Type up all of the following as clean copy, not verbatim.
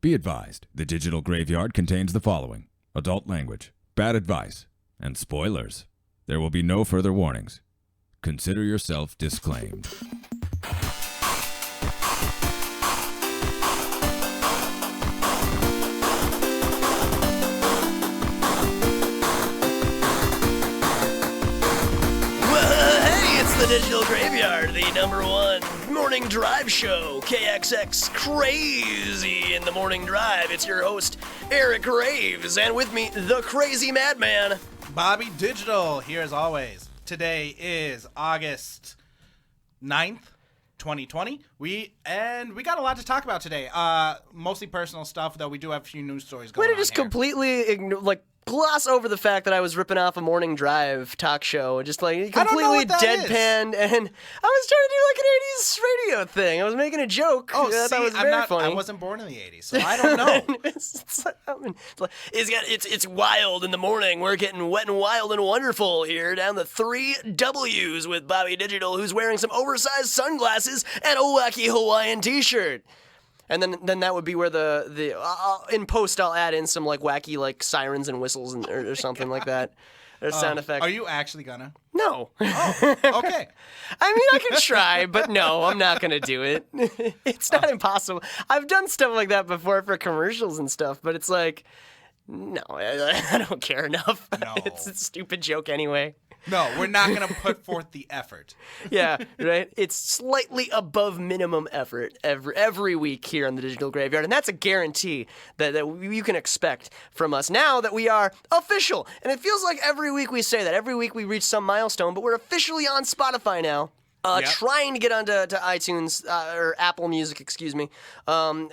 Be advised, the digital graveyard contains the following: adult language, bad advice, and spoilers. There will be no further warnings. Consider yourself disclaimed. The Digital Graveyard, the #1 morning drive show, KXX Crazy in the Morning Drive. It's your host, Eric Graves, and with me, the crazy madman, Bobby Digital, here as always. Today is August 9th, 2020. We got a lot to talk about today. Mostly personal stuff, though we do have a few news stories going on. Way to just completely gloss over the fact that I was ripping off a morning drive talk show, just completely deadpanned, and I was trying to do an 80s radio thing. I was making a joke. Oh, that was very funny. I wasn't born in the 80s, so I don't know. It's wild in the morning. We're getting wet and wild and wonderful here down the 3 W's with Bobby Digital, who's wearing some oversized sunglasses and a wacky Hawaiian t-shirt. And then that would be where in post I'll add in some wacky sirens and whistles or something like that. Or sound effect. Are you actually gonna? No. Oh, okay. I mean, I can try, but no, I'm not gonna do it. It's not impossible. I've done stuff like that before for commercials and stuff, but it's no, I don't care enough. No. It's a stupid joke anyway. No, we're not going to put forth the effort. Yeah, right? It's slightly above minimum effort every week here on the Digital Graveyard, and that's a guarantee that you can expect from us now that we are official. And it feels like every week we say that. Every week we reach some milestone, but we're officially on Spotify now. Yep. Trying to get onto iTunes, or Apple Music, excuse me. But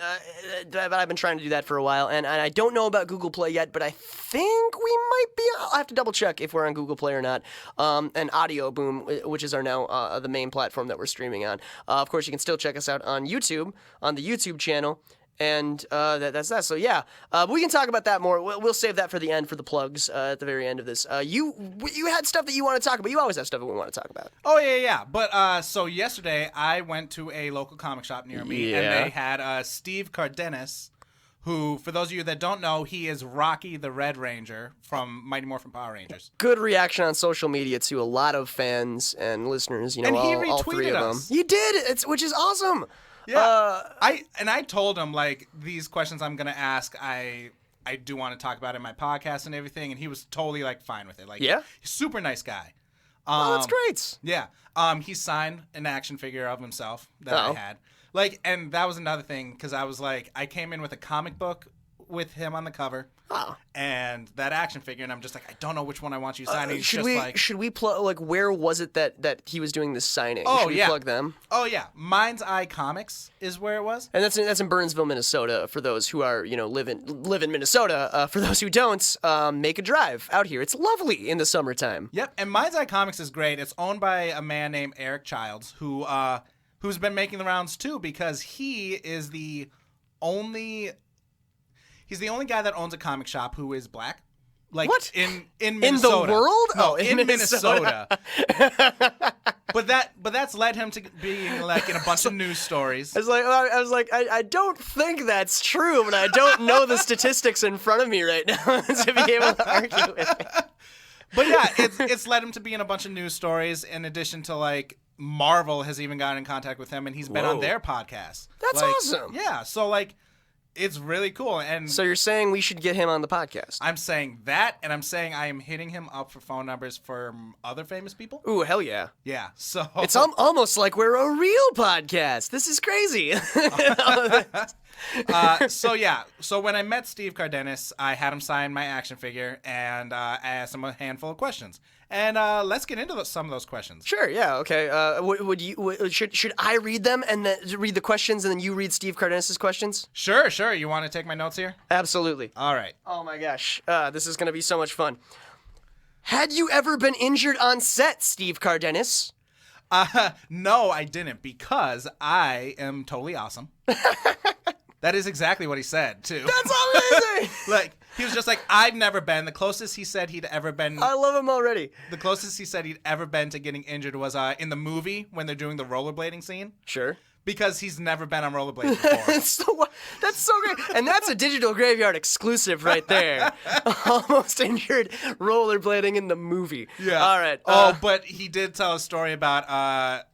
I've been trying to do that for a while, and I don't know about Google Play yet, but I think we might be. I'll have to double check if we're on Google Play or not. And Audio Boom, which is our now the main platform that we're streaming on. Of course, you can still check us out on YouTube, on the YouTube channel. And that's that. So yeah, we can talk about that more. We'll save that for the end, for the plugs at the very end of this. You had stuff that you want to talk about. You always have stuff that we want to talk about. Oh yeah. But so yesterday I went to a local comic shop near me, and they had Steve Cardenas, who, for those of you that don't know, he is Rocky the Red Ranger from Mighty Morphin Power Rangers. Good reaction on social media to a lot of fans and listeners. And he retweeted all 3 of them. us. He did, which is awesome. Yeah, I told him these questions I'm gonna ask. I do want to talk about in my podcast and everything, and he was totally fine with it. He's a super nice guy. Oh, that's great. Yeah. He signed an action figure of himself that I had. And that was another thing, because I was I came in with a comic book with him on the cover. Oh. And that action figure, and I'm just I don't know which one I want you to sign. Should we plug, where was it that he was doing this signing? Oh, should we plug them? Oh, yeah. Mind's Eye Comics is where it was. And that's in Burnsville, Minnesota, for those who are, live in Minnesota. For those who don't, make a drive out here. It's lovely in the summertime. Yep, and Mind's Eye Comics is great. It's owned by a man named Eric Childs, who's been making the rounds, too, because he is the only... He's the only guy that owns a comic shop who is black. What? In Minnesota. In the world? No, oh, in Minnesota. But that's led him to being in a bunch of news stories. I don't think that's true, but I don't know the statistics in front of me right now to be able to argue with it. But yeah, it's led him to be in a bunch of news stories, in addition to Marvel has even gotten in contact with him, and he's been on their podcast. That's awesome. Yeah, so it's really cool. And so you're saying we should get him on the podcast? I'm saying that, and I'm saying I am hitting him up for phone numbers for other famous people. Ooh, hell yeah. Yeah, so... It's almost like we're a real podcast. This is crazy. So when I met Steve Cardenas, I had him sign my action figure, and I asked him a handful of questions. And let's get into some of those questions. Sure, yeah, okay. Should I read them and then read the questions, and then you read Steve Cardenas' questions? Sure. You want to take my notes here? Absolutely. All right. Oh my gosh, this is going to be so much fun. Had you ever been injured on set, Steve Cardenas? No, I didn't, because I am totally awesome. That is exactly what he said, too. That's amazing! He was just I've never been. The closest he said he'd ever been... I love him already. The closest he said he'd ever been to getting injured was in the movie when they're doing the rollerblading scene. Sure. because he's never been on rollerblades before. That's so great. And that's a Digital Graveyard exclusive right there. Almost injured rollerblading in the movie. Yeah. All right. But he did tell a story about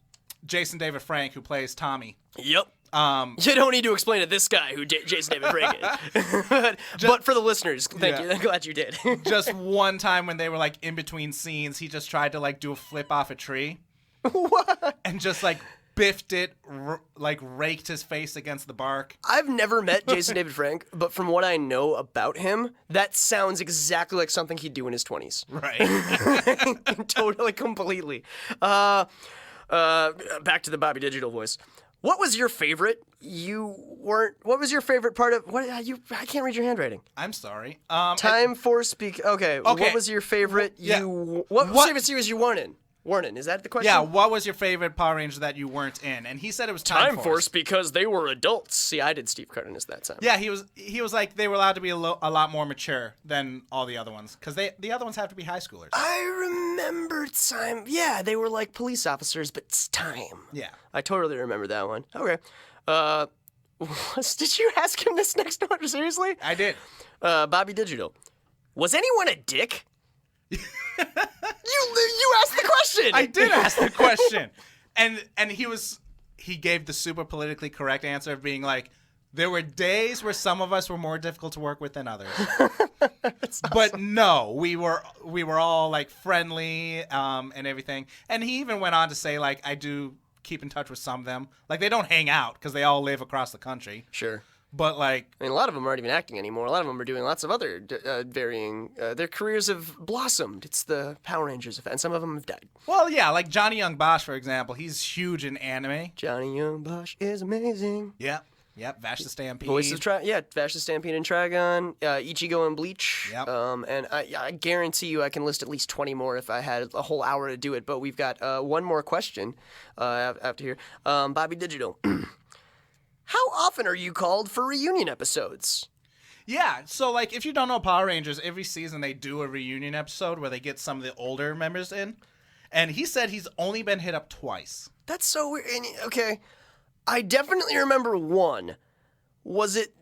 Jason David Frank, who plays Tommy. Yep. You don't need to explain to this guy who Jason David Frank is. but for the listeners, thank you. I'm glad you did. Just one time when they were like in between scenes, he just tried to like do a flip off a tree. What? And just like biffed it, like raked his face against the bark. I've never met Jason David Frank, but from what I know about him, that sounds exactly like something he'd do in his 20s. Right. Totally, completely. Back to the Bobby Digital voice. What was your favorite? What was your favorite part of what? I can't read your handwriting. I'm sorry. Time for speak. Okay. What was your favorite? What series you weren't in? Is that the question? Yeah. What was your favorite Power Ranger that you weren't in? And he said it was Time Force because they were adults. See, I did Steve Cardenas that time. Yeah, he was like they were allowed to be a lot more mature than all the other ones because the other ones have to be high schoolers. I remember time. Yeah, they were like police officers, but it's time. Yeah. I totally remember that one. Okay. Did you ask him this next one? Seriously? I did. Bobby Digital. Was anyone a dick? You asked the question. I did ask the question. And he gave the super politically correct answer of being like, there were days where some of us were more difficult to work with than others. Awesome. But no, we were all like friendly and everything. And he even went on to say like I do keep in touch with some of them. Like they don't hang out because they all live across the country. Sure. But like, I mean, a lot of them aren't even acting anymore. A lot of them are doing lots of other varying. Their careers have blossomed. It's the Power Rangers effect, and some of them have died. well, yeah, like Johnny Young Bosch, for example, he's huge in anime. Johnny Young Bosch is amazing. Yep, Vash the Stampede. Voice of Vash the Stampede and Trigon, Ichigo and Bleach. Yep. And I guarantee you I can list at least 20 more if I had a whole hour to do it. But we've got one more question after here. Bobby Digital. How often are you called for reunion episodes? Yeah, so like if you don't know Power Rangers, every season they do a reunion episode where they get some of the older members in. And he said he's only been hit up twice. That's so weird. Okay, I definitely remember one. Was it?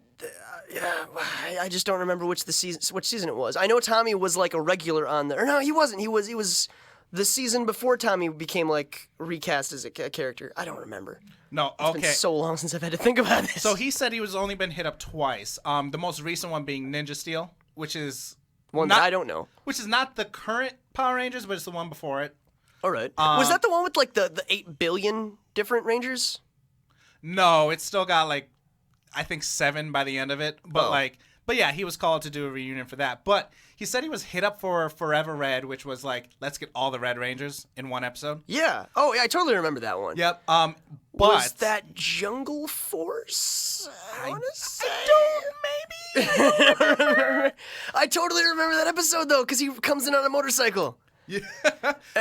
I just don't remember which season it was. I know Tommy was like a regular on there. Or no, he wasn't. He was the season before Tommy became like recast as a character. I don't remember. No, It's been so long since I've had to think about this. So he said he was only been hit up twice. The most recent one being Ninja Steel, which is one that I don't know. Which is not the current Power Rangers, but it's the one before it. All right. Was that the one with like the 8 billion different Rangers? No, it's still got like I think 7 by the end of it. But yeah, he was called to do a reunion for that. But he said he was hit up for Forever Red, which was like, let's get all the Red Rangers in one episode. Yeah. Oh, yeah, I totally remember that one. Yep. But was that Jungle Force? I I totally remember that episode though, because he comes in on a motorcycle. Yeah.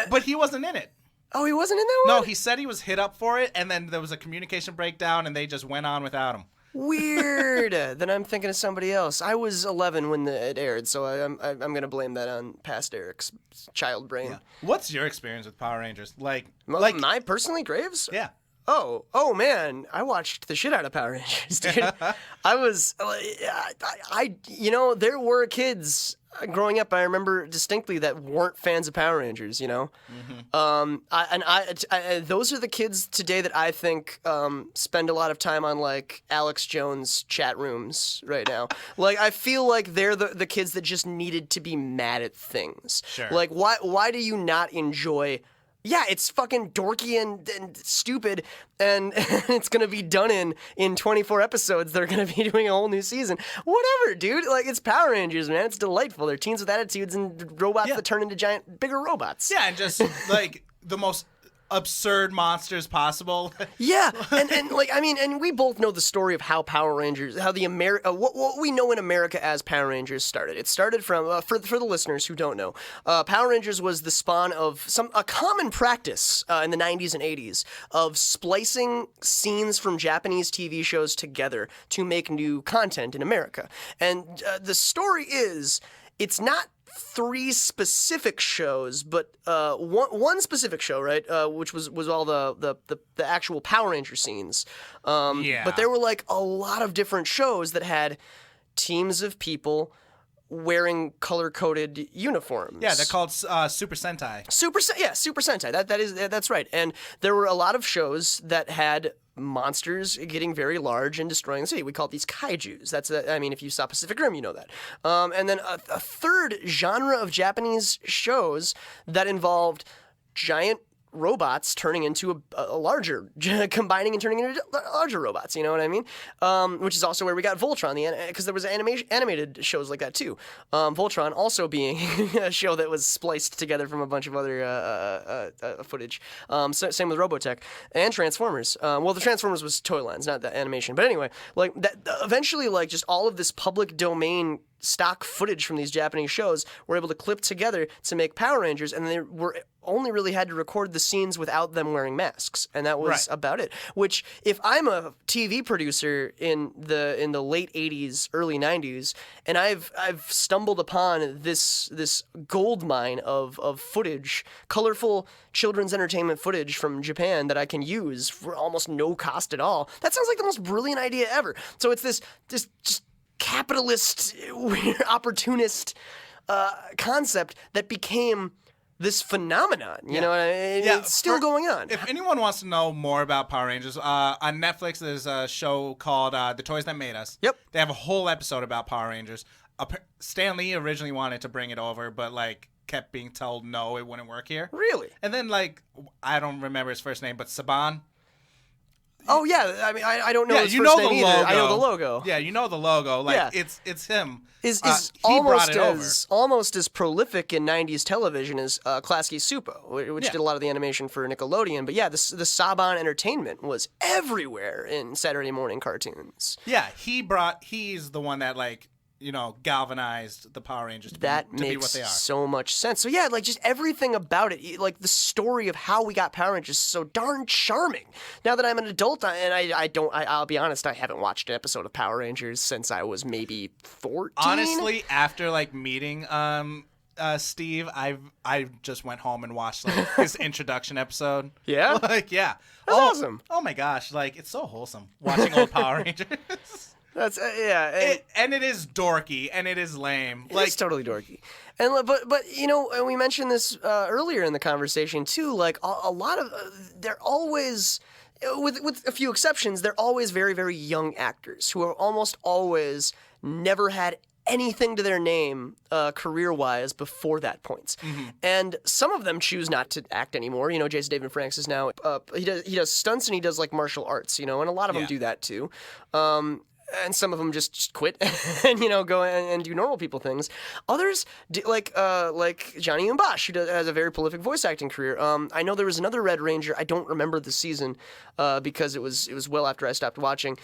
But he wasn't in it. Oh, he wasn't in that one? No, he said he was hit up for it, and then there was a communication breakdown, and they just went on without him. Weird. Then I'm thinking of somebody else. I was 11 when it aired, so I'm gonna blame that on past Eric's child brain. Yeah. What's your experience with Power Rangers? Like my personally, Graves? Yeah. Oh man, I watched the shit out of Power Rangers, dude. There were kids growing up, I remember distinctly, that weren't fans of Power Rangers, you know? Mm-hmm. Those are the kids today that I think spend a lot of time on, like, Alex Jones chat rooms right now. Like, I feel like they're the kids that just needed to be mad at things. Sure. Like, why do you not enjoy... Yeah, it's fucking dorky and stupid, and it's going to be done in 24 episodes. They're going to be doing a whole new season. Whatever, dude. Like, it's Power Rangers, man. It's delightful. They're teens with attitudes and robots that turn into bigger robots. Yeah, and just, like, the most absurd monsters possible. Yeah, and we both know the story of how Power Rangers, how the what we know in America as Power Rangers started. It started from, for the listeners who don't know, Power Rangers was the spawn of a common practice in the 90s and 80s of splicing scenes from Japanese TV shows together to make new content in America. And the story is, it's not three specific shows, but one specific show, right, which was all the actual Power Ranger scenes. But there were like a lot of different shows that had teams of people wearing color-coded uniforms. Yeah, they're called Super Sentai. Super Sentai. That's right. And there were a lot of shows that had monsters getting very large and destroying the city. We call these kaijus. If you saw Pacific Rim, you know that. And then a third genre of Japanese shows that involved giant robots turning into a larger, combining and turning into larger robots, you know what I mean? Which is also where we got Voltron, because there was animated shows like that too. Voltron also being a show that was spliced together from a bunch of other footage. Same with Robotech and Transformers. The Transformers was toy lines, not the animation. But anyway, like that, eventually, like just all of this public domain stock footage from these Japanese shows were able to clip together to make Power Rangers, and they were only really had to record the scenes without them wearing masks, and that was about it. Which, if I'm a TV producer in the late '80s, early '90s, and I've stumbled upon this gold mine of footage, colorful children's entertainment footage from Japan that I can use for almost no cost at all, that sounds like the most brilliant idea ever. So it's this just capitalist, weird, opportunist concept that became this phenomenon. You know what I mean? Yeah, it's still going on. If anyone wants to know more about Power Rangers, on Netflix there's a show called The Toys That Made Us. Yep. They have a whole episode about Power Rangers. Stan Lee originally wanted to bring it over, but like kept being told no, it wouldn't work here. Really? And then like, I don't remember his first name, but Saban. Oh yeah, I mean I don't know his you first know name the either. logo. I know the logo. Yeah, you know the logo. Like it's him. Is he brought it over. almost as prolific in '90s television as Klasky Supo, which did a lot of the animation for Nickelodeon. But yeah, the Saban Entertainment was everywhere in Saturday morning cartoons. Yeah, he's the one that like, you know, galvanized the Power Rangers to be what they are. Makes so much sense. So yeah, like just everything about it, like the story of how we got Power Rangers is so darn charming. Now that I'm an adult, and I'll be honest, I haven't watched an episode of Power Rangers since I was maybe 14. Honestly, after like meeting Steve, I just went home and watched like his introduction episode. Yeah? Like, yeah. That's awesome. Oh my gosh, like it's so wholesome watching old Power Rangers. That's and it is dorky and it is lame. Like, it's totally dorky, and but you know, and we mentioned this earlier in the conversation too. Like a lot of they're always, with a few exceptions, they're always very, very young actors who are almost always never had anything to their name career-wise before that point. Mm-hmm. And some of them choose not to act anymore. You know, Jason David Franks is now he does stunts and he does like martial arts. You know, and a lot of them do that too. And some of them just quit and, you know, go and do normal people things. Others, like Johnny Umbash, who has a very prolific voice acting career. I know there was another Red Ranger. I don't remember the season because it was well after I stopped watching.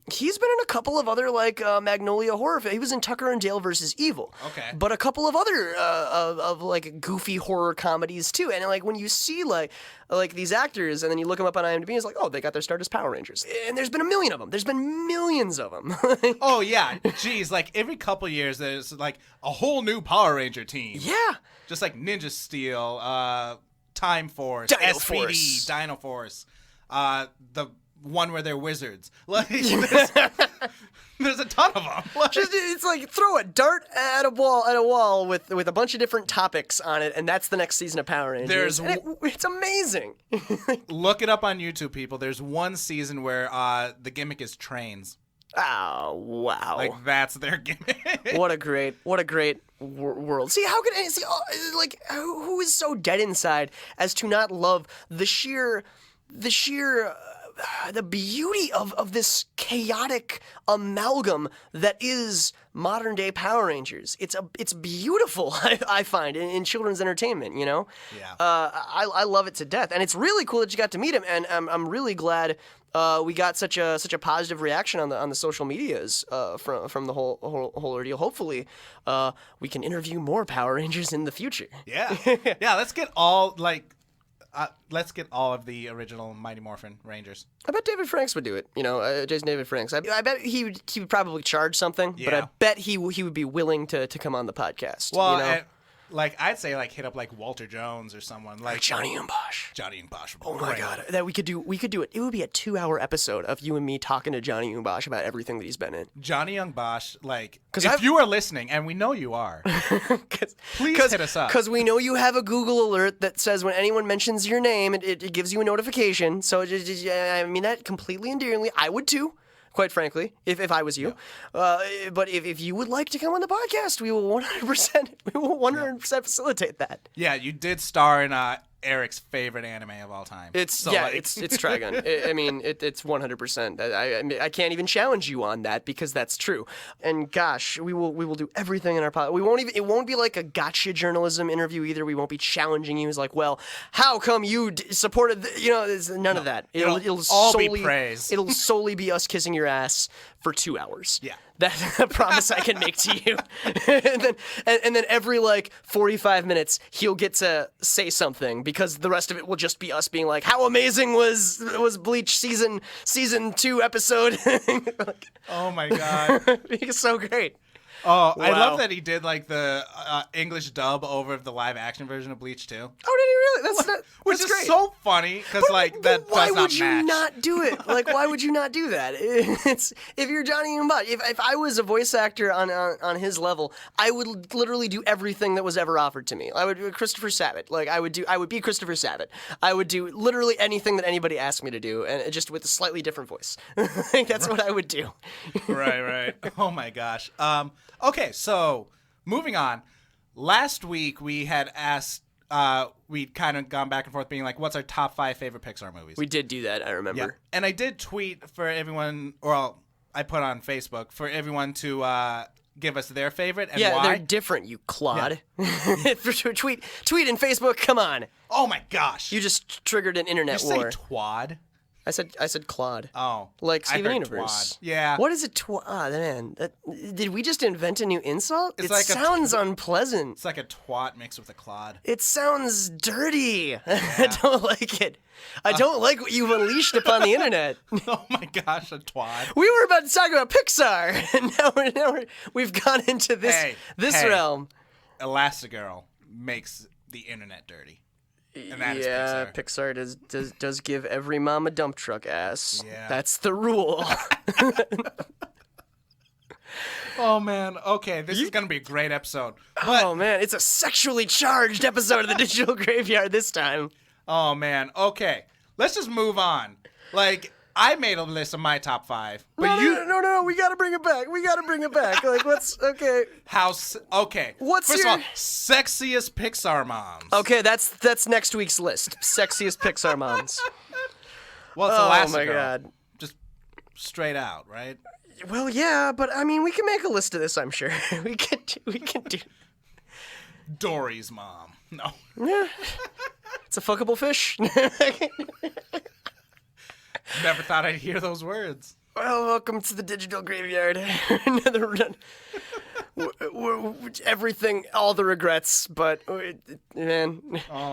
He's been in a couple of other, like, Magnolia horror. He was in Tucker and Dale versus Evil. Okay. But a couple of other, like, goofy horror comedies, too. And, like, when you see, like these actors, and then you look them up on IMDb, it's like, oh, they got their start as Power Rangers. And there's been a million of them. There's been millions of them. Oh, yeah. Jeez, like every couple years, there's like a whole new Power Ranger team. Yeah. Just like Ninja Steel, Time Force, Dino SPD, Force. Dino Force, the one where they're wizards. Like, there's a ton of them. Like, it's like throw a dart at a wall with a bunch of different topics on it, and that's the next season of Power Rangers. It's amazing. Look it up on YouTube, people. There's one season where the gimmick is trains. Oh wow! Like that's their gimmick. What a great world. See, how could like who is so dead inside as to not love the sheer the beauty of this chaotic amalgam that is modern day Power Rangers. It's beautiful. I find in children's entertainment. You know. Yeah. I love it to death, and it's really cool that you got to meet him, and I'm really glad. We got such a positive reaction on the social medias from the whole ordeal. Hopefully, we can interview more Power Rangers in the future. Yeah, yeah. Let's get all like let's get all of the original Mighty Morphin Rangers. I bet David Franks would do it. Jason David Franks. I bet he would probably charge something, but Yeah. I bet he would be willing to come on the podcast. Well, you know? and, I'd say hit up Walter Jones or someone like Johnny and Bosch. Johnny and Bosch. Oh my God, that we could do it. It would be a 2-hour episode of you and me talking to Johnny Young Bosch about everything that he's been in. Johnny Young Bosch, if you are listening, and we know you are, please hit us up. Because we know you have a Google alert that says when anyone mentions your name, it gives you a notification. So I mean that completely endearingly. I would too. Quite frankly, if I was you, but if you would like to come on the podcast, we will 100% facilitate that. Yeah, you did star in Eric's favorite anime of all time. It's Trigun. It's 100%. I can't even challenge you on that because that's true. And gosh, we will do everything in our podcast. It won't be like a gotcha journalism interview either. We won't be challenging you as well, how come you supported? There's none of that. It'll all solely be praise. It'll solely be us kissing your ass for 2 hours. Yeah. That's a promise I can make to you. and then every 45 minutes he'll get to say something because the rest of it will just be us being like, how amazing was Bleach season 2 episode? Oh my God. It's so great. Oh, Wow. I love that he did the English dub over of the live action version of Bleach too. Oh, did he really? Which that's is great. so funny because that does not match. Why would you not do it? Why would you not do that? It's if you're Johnny Mbach. If I was a voice actor on his level, I would literally do everything that was ever offered to me. I would do Christopher Sabat. I would be Christopher Sabat. I would do literally anything that anybody asked me to do, and just with a slightly different voice. That's what I would do. Right. Oh my gosh. Okay, so moving on. Last week we had asked, we'd kind of gone back and forth being what's our top 5 favorite Pixar movies? We did do that, I remember. Yeah. And I did tweet for everyone, I put on Facebook for everyone to give us their favorite and why. Yeah, they're different, you clod. Yeah. tweet and Facebook, come on. Oh my gosh. You just triggered an internet you war. say twad? I said Claude. Oh. Like I Steven heard Universe. twad. Yeah. What is a twat? Man, did we just invent a new insult? It's it sounds unpleasant. It's like a twat mixed with a clod. It sounds dirty. Yeah. I don't like it. I don't like what you've unleashed upon the internet. Oh my gosh, a twad. We were about to talk about Pixar, and now we've gone into this realm. Elastigirl makes the internet dirty. And that is Pixar does give every mom a dump truck ass. Yeah. That's the rule. Oh man, okay, this is gonna be a great episode. Oh man, it's a sexually charged episode of the Digital Graveyard this time. Oh man, okay, let's just move on. I made a list of my top 5, but No, we gotta bring it back. What's okay? Okay. What's First your of all, sexiest Pixar moms? Okay, that's next week's list. Sexiest Pixar moms. Well, it's Oh Elastigirl. my God. Just straight out, right? Well, yeah, but I mean, we can make a list of this. I'm sure we can do. Dory's mom. No. Yeah, it's a fuckable fish. Never thought I'd hear those words. Well, welcome to the Digital Graveyard. Another run. Everything, all the regrets, but man,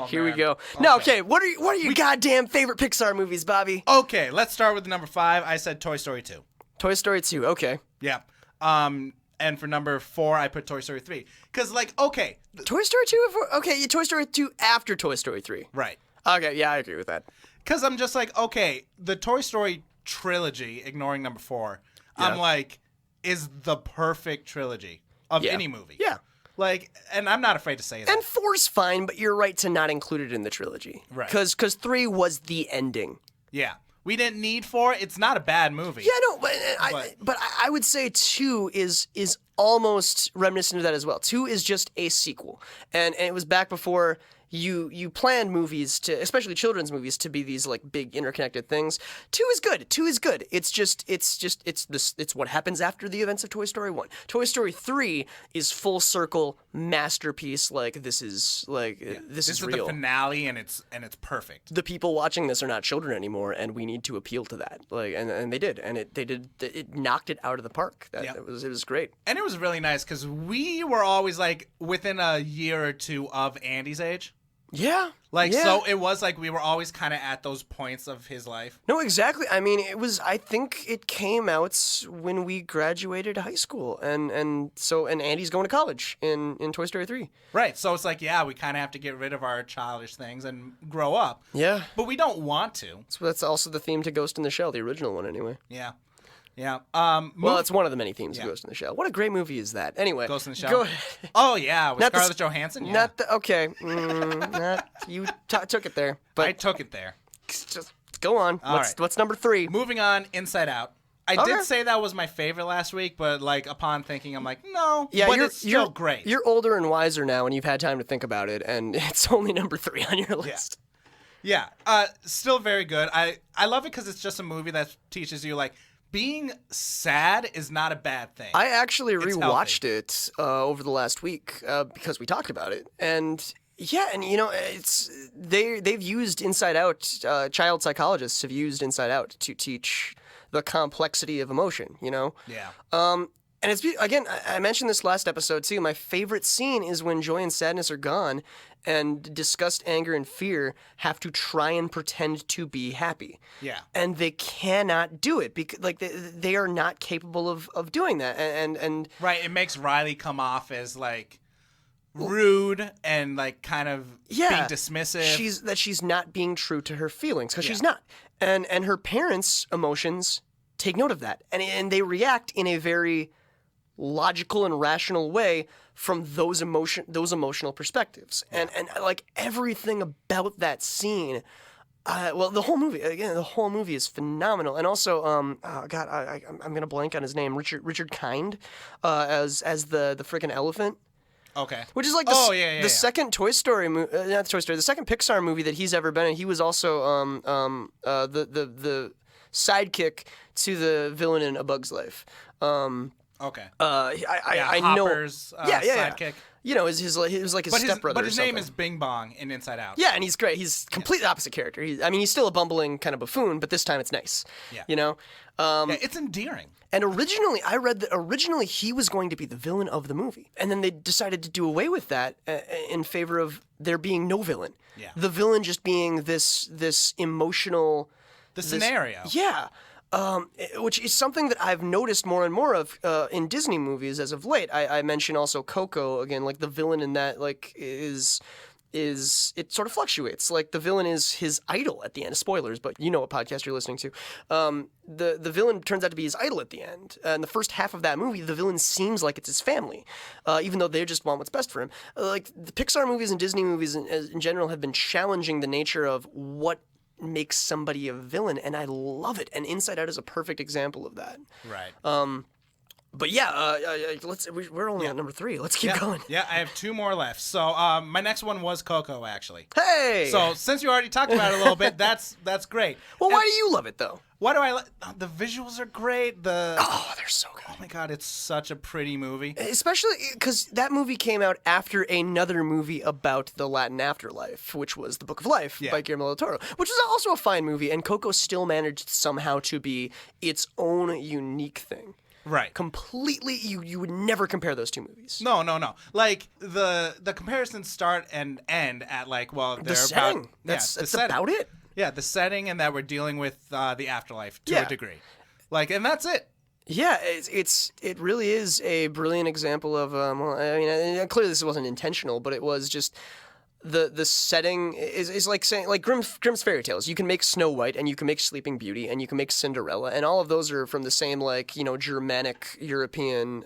here we go. Okay. No, okay. What are your goddamn favorite Pixar movies, Bobby? Okay, let's start with the number 5. I said Toy Story 2. Toy Story 2. Okay. Yeah. And for number 4, I put Toy Story 3. Because, okay. Toy Story 2. Okay, Toy Story 2 after Toy Story 3. Right. Okay, yeah, I agree with that. Because I'm just okay, the Toy Story trilogy, ignoring number 4, Yeah. I'm is the perfect trilogy of any movie. Yeah. And I'm not afraid to say that. And 4's fine, but you're right to not include it in the trilogy. Right. Because 3 was the ending. Yeah. We didn't need 4. It's not a bad movie. Yeah, no, but I would say 2 is almost reminiscent of that as well. 2 is just a sequel, and it was back before you planned movies to, especially children's movies, to be these big interconnected things. 2 is good. 2 is good. It's what happens after the events of Toy Story 1. Toy Story 3 is full circle masterpiece. This is This is real. the finale, and it's perfect. The people watching this are not children anymore, and we need to appeal to that. And they did, and it knocked it out of the park. It was great. And it was really nice because we were always within a year or two of Andy's age. Yeah. Like, yeah. so it was like we were always kind of at those points of his life. No, exactly. I mean, I think it came out when we graduated high school. And Andy's going to college in Toy Story 3. Right. So it's like, yeah, we kind of have to get rid of our childish things and grow up. Yeah. But we don't want to. So that's also the theme to Ghost in the Shell, the original one, anyway. Yeah. Yeah. Well, it's one of the many themes of Ghost in the Shell. What a great movie is that? Anyway, Ghost in the Shell. Go ahead. Oh yeah, with Not the Scarlett Johansson. Yeah. Not the okay. You took it there, but I took it there. just go on. right. What's number 3? Moving on, Inside Out. I Okay. did say that was my favorite last week, but like upon thinking, I'm like, no. Yeah, but you're it's still great. You're older and wiser now, and you've had time to think about it, and it's only number 3 on your list. Yeah. Still very good. I love it because it's just a movie that teaches you like being sad is not a bad thing. I actually It's rewatched it over the last week because we talked about it, and yeah, and you know, they've used Inside Out. Child psychologists have used Inside Out to teach the complexity of emotion. You know. Yeah. And it's again, I mentioned this last episode too. My favorite scene is when joy and sadness are gone, and disgust, anger, and fear have to try and pretend to be happy. Yeah. And they cannot do it because, like, they are not capable of doing that. And Right. It makes Riley come off as like rude and like kind of being dismissive. She's not being true to her feelings because she's not. And her parents' emotions take note of that, and they react in a very logical and rational way from those emotional perspectives. And like everything about that scene, well, the whole movie is phenomenal. And also, God, I'm gonna blank on his name, Richard Kind, as the freaking elephant. Okay. Which is like the second Toy Story movie, not Toy Story, the second Pixar movie that he's ever been in. He was also the sidekick to the villain in A Bug's Life. Okay. I Hopper's, know. sidekick. You know, he was like his stepbrother. But his or name something. is Bing Bong in Inside Out. Yeah, and he's great. He's completely opposite character. He's still a bumbling kind of buffoon, but this time it's nice. Yeah. You know. Yeah, it's endearing. And I read that originally he was going to be the villain of the movie, and then they decided to do away with that in favor of there being no villain. Yeah. The villain just being this emotional. Scenario. Yeah. Which is something that I've noticed more and more of in Disney movies as of late. I mentioned also Coco again, like the villain in that like is it sort of fluctuates. Like the villain is his idol at the end. Spoilers, but you know what podcast you're listening to. The villain turns out to be his idol at the end. In the first half of that movie, the villain seems like it's his family, even though they just want what's best for him. Like the Pixar movies and Disney movies in general have been challenging the nature of what makes somebody a villain, and I love it. And Inside Out is a perfect example of that. Right. But yeah, we're only at number 3. Let's keep going. Yeah, I have 2 more left. So my next one was Coco, actually. Hey. So since you already talked about it a little bit, that's great. Well, why do you love it though? Why do I like the visuals are great. They're so good. Oh my God, it's such a pretty movie. Especially because that movie came out after another movie about the Latin afterlife, which was The Book of Life by Guillermo del Toro, which is also a fine movie, and Coco still managed somehow to be its own unique thing. Right. Completely, you would never compare those two movies. No. Like the comparisons start and end at like the setting. That's about it. Yeah, the setting and that we're dealing with the afterlife to a degree. Like, and that's it. Yeah, it really is a brilliant example of I mean, clearly this wasn't intentional, but it was just the setting is like saying like Grimm's fairy tales. You can make Snow White and you can make Sleeping Beauty and you can make Cinderella, and all of those are from the same like Germanic European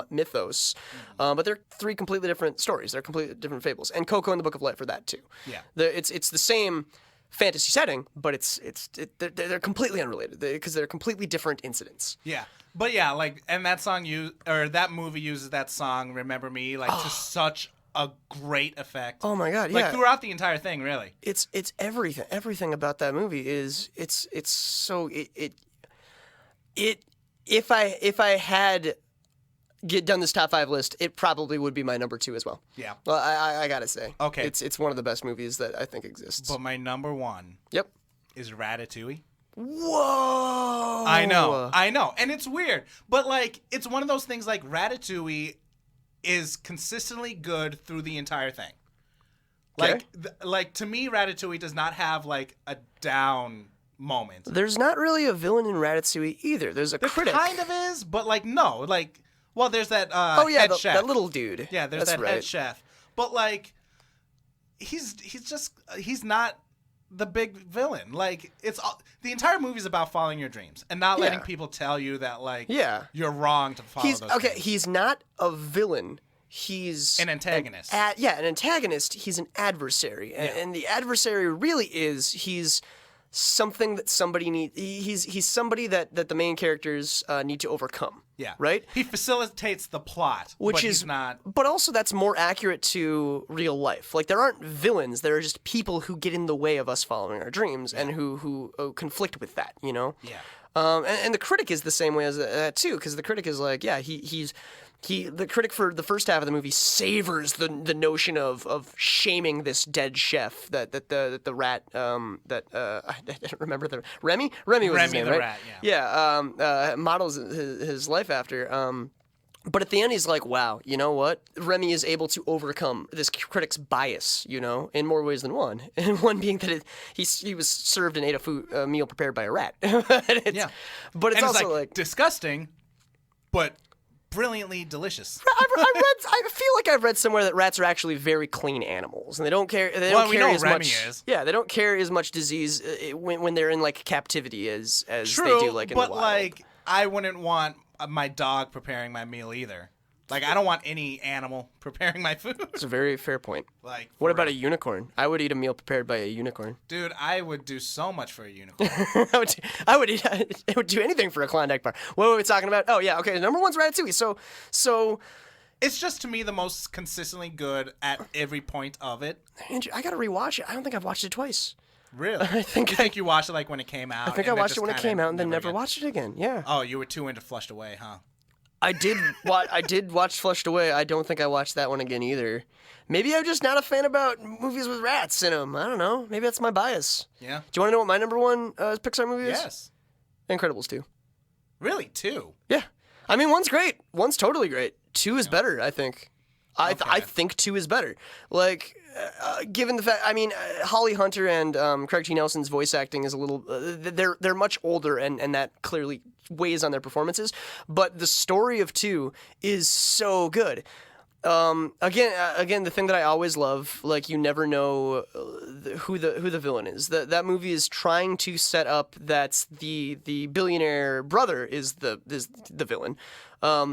mythos, but they're 3 completely different stories. They're completely different fables, and Coco and the Book of Life are that too. Yeah, it's the same fantasy setting, but they're completely unrelated because they're completely different incidents. Yeah. But yeah, like, and that movie uses that song "Remember Me" like to such a great effect. Oh my God! Yeah, like throughout the entire thing, really. It's everything. Everything about that movie is it's so if I had done this top 5 list, it probably would be my number 2 as well. Yeah. Well, I gotta say, okay, it's one of the best movies that I think exists. But my number 1, yep, is Ratatouille. Whoa! I know, and it's weird, but like it's one of those things. Like Ratatouille is consistently good through the entire thing. Like, like to me, Ratatouille does not have like a down moment. There's not really a villain in Ratatouille either. There's a critic. Kind of is, but like no, like well, there's that head chef. That little dude. Yeah, there's that head chef. But like, he's not the big villain. Like the entire movie is about following your dreams and not letting people tell you that like you're wrong to follow those dreams. He's not a villain. He's an antagonist. An antagonist. He's an adversary, and the adversary really is he's something that somebody needs. He's somebody that the main characters need to overcome. Yeah. Right? He facilitates the plot, but he's not. But also that's more accurate to real life. Like there aren't villains. There are just people who get in the way of us following our dreams and who conflict with that, you know? Yeah. And the critic is the same way as that too, because the critic is like, the critic for the first half of the movie savors the notion of shaming this dead chef that the rat I didn't remember Remy was his name, the right? rat, yeah. Models his life after. But at the end, he's like, wow, you know what? Remy is able to overcome this critic's bias, you know, in more ways than one. And one being that he was served and ate a meal prepared by a rat. But it's also like disgusting, but brilliantly delicious. I feel like I've read somewhere that rats are actually very clean animals, and they don't care. They don't carry as much. Yeah, they don't carry as much disease when they're in like captivity as they do like in the wild. But like I wouldn't want my dog preparing my meal either. Like I don't want any animal preparing my food. It's a very fair point. Like what about a unicorn? I would eat a meal prepared by a unicorn. Dude, I would do so much for a unicorn. I would do anything for a Klondike bar. What were we talking about? Oh yeah, okay. Number one's Ratatouille. So it's just to me the most consistently good at every point of it. Andrew, I gotta rewatch it. I don't think I've watched it twice. Really? I think you watched it like when it came out. I think I watched it when it came out and then never watched it again. Yeah. Oh, you were too into Flushed Away, huh? I did watch Flushed Away. I don't think I watched that one again either. Maybe I'm just not a fan about movies with rats in them. I don't know. Maybe that's my bias. Yeah. Do you want to know what my number one Pixar movie is? Yes. Incredibles 2. Really? 2? Yeah. I mean, one's great. One's totally great. 2 is better, I think. I think 2 is better. Like, given the fact, I mean, Holly Hunter and Craig T. Nelson's voice acting is a little, they're much older, and that clearly weighs on their performances. But the story of 2 is so good. Again, the thing that I always love, like you never know who the villain is. That movie is trying to set up that the billionaire brother is the villain.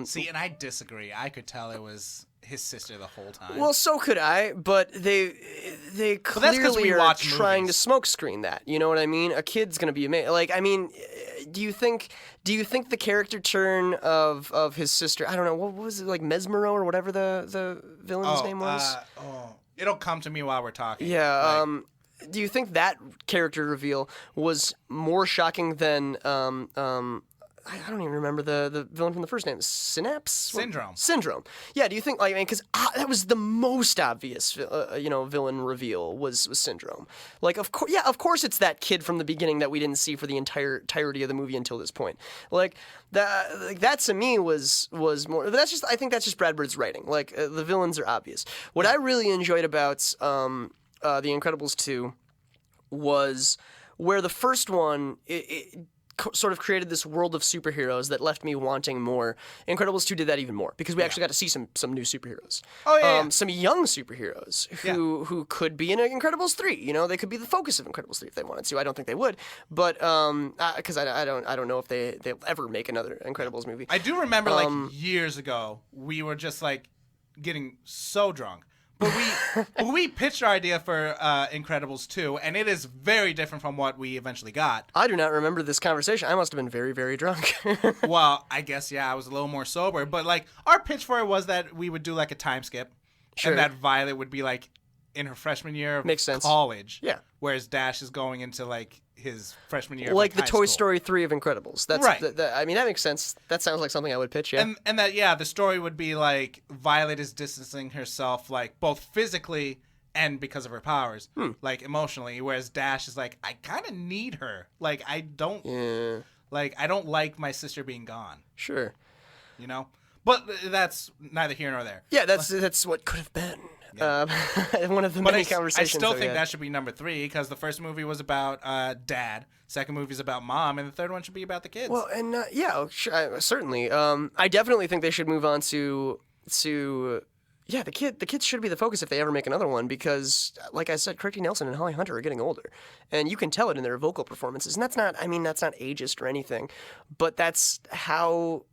See, and I disagree. I could tell it was his sister the whole time. Well, so could I, but they clearly are trying to smokescreen that. You know what I mean? A kid's gonna be amazing. Like, I mean, do you think the character turn of his sister? I don't know. What was it, like Mesmero or whatever the villain's name was? It'll come to me while we're talking. Yeah. Do you think that character reveal was more shocking than I don't even remember the villain from the first name. Syndrome. Yeah. Do you think because that was the most obvious villain reveal was Syndrome. Like of course it's that kid from the beginning that we didn't see for the entirety of the movie until this point. Like that to me was more. But I think that's just Brad Bird's writing. Like the villains are obvious. What I really enjoyed about The Incredibles 2 was where the first one it sort of created this world of superheroes that left me wanting more. Incredibles 2 did that even more because we actually got to see some new superheroes. Oh yeah, some young superheroes who could be in Incredibles 3. You know, they could be the focus of Incredibles 3 if they wanted to. I don't think they would, but because I don't know if they'll ever make another Incredibles movie. I do remember like years ago we were just like getting so drunk. But we pitched our idea for Incredibles 2, and it is very different from what we eventually got. I do not remember this conversation. I must have been very, very drunk. Well, I guess, yeah, I was a little more sober. But, like, our pitch for it was that we would do, like, a time skip. Sure. And that Violet would be, like, in her freshman year of college. Yeah. Whereas Dash is going into, like, his freshman year like of the high Toy school. Story 3 of Incredibles. That's right. I mean, that makes sense. That sounds like something I would pitch, yeah. And that, yeah, the story would be, like, Violet is distancing herself, like, both physically and because of her powers, like, emotionally, whereas Dash is like, I kind of need her. Like, I don't like my sister being gone. Sure. You know? But that's neither here nor there. Yeah, that's what could have been. One of the But many I conversations. still we think had. that should be number 3 because the first movie was about dad, second movie is about mom, and the third one should be about the kids. Well, and certainly. I definitely think they should move on to the kids should be the focus if they ever make another one because, like I said, Christy Nelson and Holly Hunter are getting older, and you can tell it in their vocal performances. And that's not ageist or anything, but that's how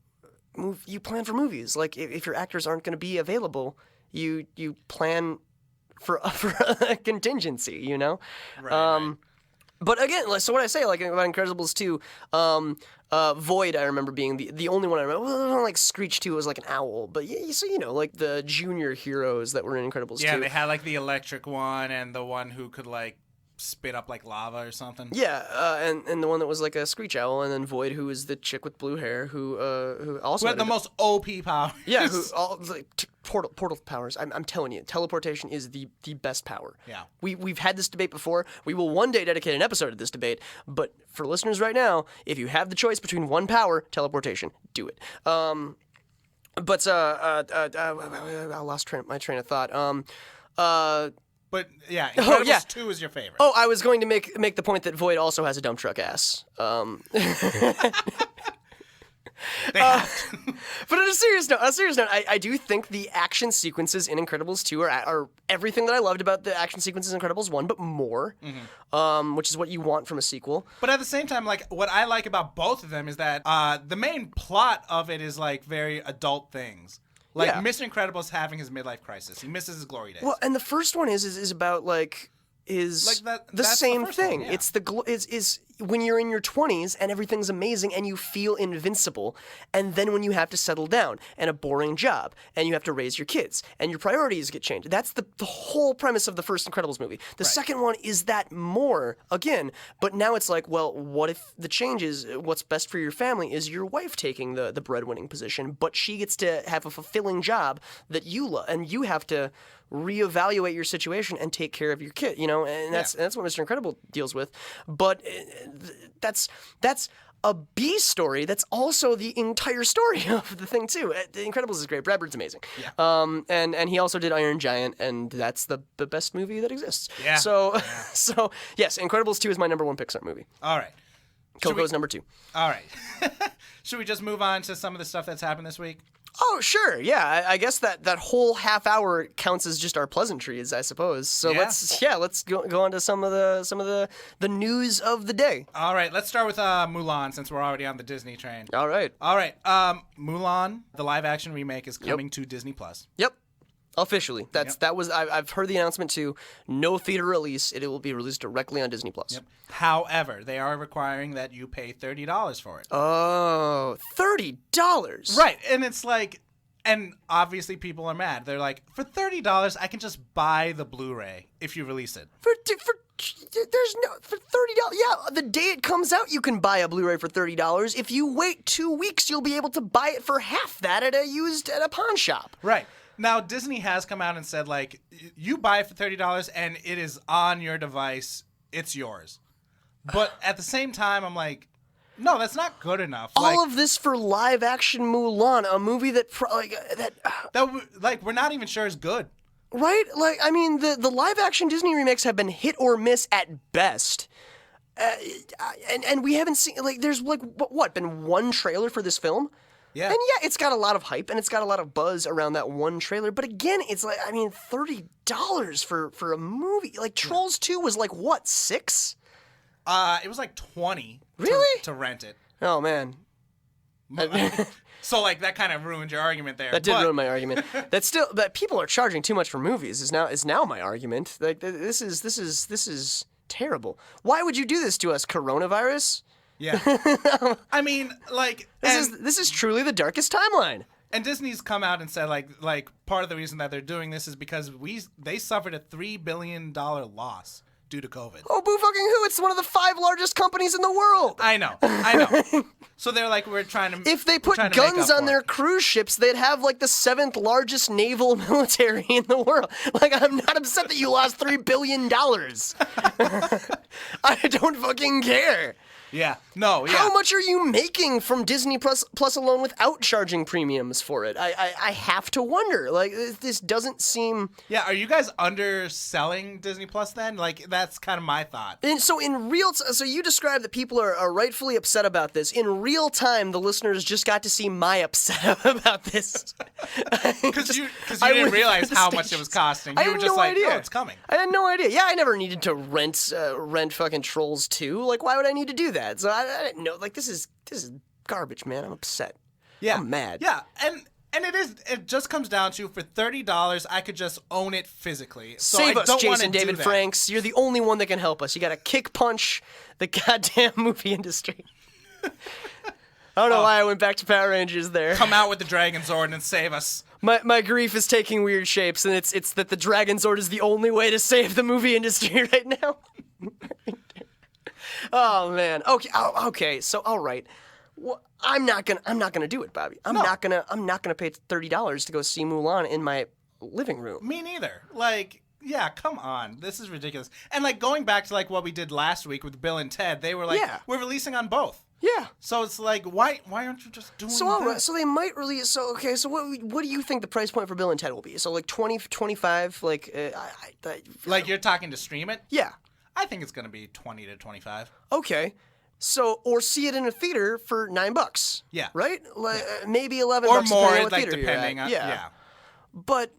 you plan for movies. Like if your actors aren't going to be available, you plan for a contingency, you know. Right. But again, so what I say, like about Incredibles 2, Void, I remember being the only one I remember. Well, like Screech 2 was like an owl, but so like the junior heroes that were in Incredibles 2. Yeah, they had like the electric one and the one who could like spit up like lava or something. Yeah, and the one that was like a Screech owl, and then Void, who was the chick with blue hair, who also Who had the most OP powers. Yeah, portal powers. I'm telling you, teleportation is the best power. Yeah. We've had this debate before. We will one day dedicate an episode to this debate. But for listeners right now, if you have the choice between one power, teleportation, do it. I lost my train of thought. But yeah, Incredibles 2 is your favorite. Oh, I was going to make the point that Void also has a dump truck ass. They have to. But on a serious note, I do think the action sequences in Incredibles 2 are everything that I loved about the action sequences in Incredibles 1, but more, which is what you want from a sequel. But at the same time, like what I like about both of them is that the main plot of it is like very adult things. Like Mr. Incredible's having his midlife crisis. He misses his glory days. Well, and the first one is about like the same thing. Yeah. It's is when you're in your 20s and everything's amazing and you feel invincible, and then when you have to settle down and a boring job and you have to raise your kids and your priorities get changed. That's the whole premise of the first Incredibles movie. The second one is that more again, but now it's like, well, what if the change is what's best for your family is your wife taking the breadwinning position, but she gets to have a fulfilling job that you love, and you have to reevaluate your situation and take care of your kid, and that's what Mr. Incredible deals with. But that's a B story. That's also the entire story of the thing too. The Incredibles is great. Brad Bird's amazing. Yeah. And he also did Iron Giant, and that's the best movie that exists. Yeah. So yes, Incredibles 2 is my number 1 Pixar movie. All right. Coco's number 2. All right. Should we just move on to some of the stuff that's happened this week? Oh, sure. Yeah, I guess that whole half hour counts as just our pleasantries, I suppose. So let's go on to some of the news of the day. All right, let's start with Mulan since we're already on the Disney train. All right. Mulan, the live action remake is coming to Disney Plus. Yep. Officially. I've heard the announcement too. No theater release. It will be released directly on Disney Plus. Yep. However, they are requiring that you pay $30 for it. Oh, $30. Right. And it's like, and obviously people are mad. They're like, for $30, I can just buy the Blu-ray if you release it. For $30. Yeah, the day it comes out, you can buy a Blu-ray for $30. If you wait 2 weeks, you'll be able to buy it for half that at a pawn shop. Right. Now, Disney has come out and said, like, you buy it for $30 and it is on your device. It's yours. But at the same time, I'm like, no, that's not good enough. All of this for live-action Mulan, a movie that we're not even sure is good. Right? Like, I mean, the live-action Disney remakes have been hit or miss at best. And we haven't seen, like, there's, like, been one trailer for this film? Yeah. And yeah, it's got a lot of hype and it's got a lot of buzz around that one trailer. But again, it's like, I mean, $30 for a movie. Like, Trolls 2 was like, what, $6? It was like $20. Really? To rent it. Oh, man. So, like, that kind of ruined your argument there. That did ruin my argument. That people are charging too much for movies is now my argument. Like, this is terrible. Why would you do this to us, coronavirus? Yeah. I mean, like... This is truly the darkest timeline. And Disney's come out and said, like part of the reason that they're doing this is because they suffered a $3 billion loss due to COVID. Oh, boo fucking who? It's one of the 5 largest companies in the world. I know. So they're like, we're trying to... If they put guns on their cruise ships, they'd have, like, the 7th largest naval military in the world. Like, I'm not upset that you lost $3 billion. I don't fucking care. Yeah. No, yeah. How much are you making from Disney Plus alone without charging premiums for it? I have to wonder. Like, this doesn't seem... Yeah, are you guys underselling Disney Plus then? Like, that's kind of my thought. And so so you described that people are rightfully upset about this. In real time, the listeners just got to see my upset about this. Because you didn't realize how much it was costing. You were just like, oh, it's coming. I had no idea. Yeah, I never needed to rent fucking Trolls 2. Like, why would I need to do that? So I didn't know. Like, this is garbage, man. I'm upset. Yeah. I'm mad. Yeah, and it just comes down to, for $30, I could just own it physically. So Save I us, don't Jason do David that. Franks. You're the only one that can help us. You got to kick punch the goddamn movie industry. I don't know why I went back to Power Rangers there. Come out with the Dragon Zord and save us. My grief is taking weird shapes, and it's that the Dragon Zord is the only way to save the movie industry right now. Oh man. Okay. So all right. Well, I'm not gonna do it, Bobby. I'm not gonna pay $30 to go see Mulan in my living room. Me neither. Like, yeah, come on. This is ridiculous. And like, going back to like what we did last week with Bill and Ted, they were like, we're releasing on both. Yeah. So it's like, why aren't you just doing So that? all right, so they might release. So okay, so what do you think the price point for Bill and Ted will be? So like 20, 25, like Like, you're talking to stream it? yeah. I think it's gonna be 20 to 25. Okay. So or see it in a theater for $9. Yeah. Right? Like maybe $11 Or depending more, on what like theater you're depending at. on Yeah. But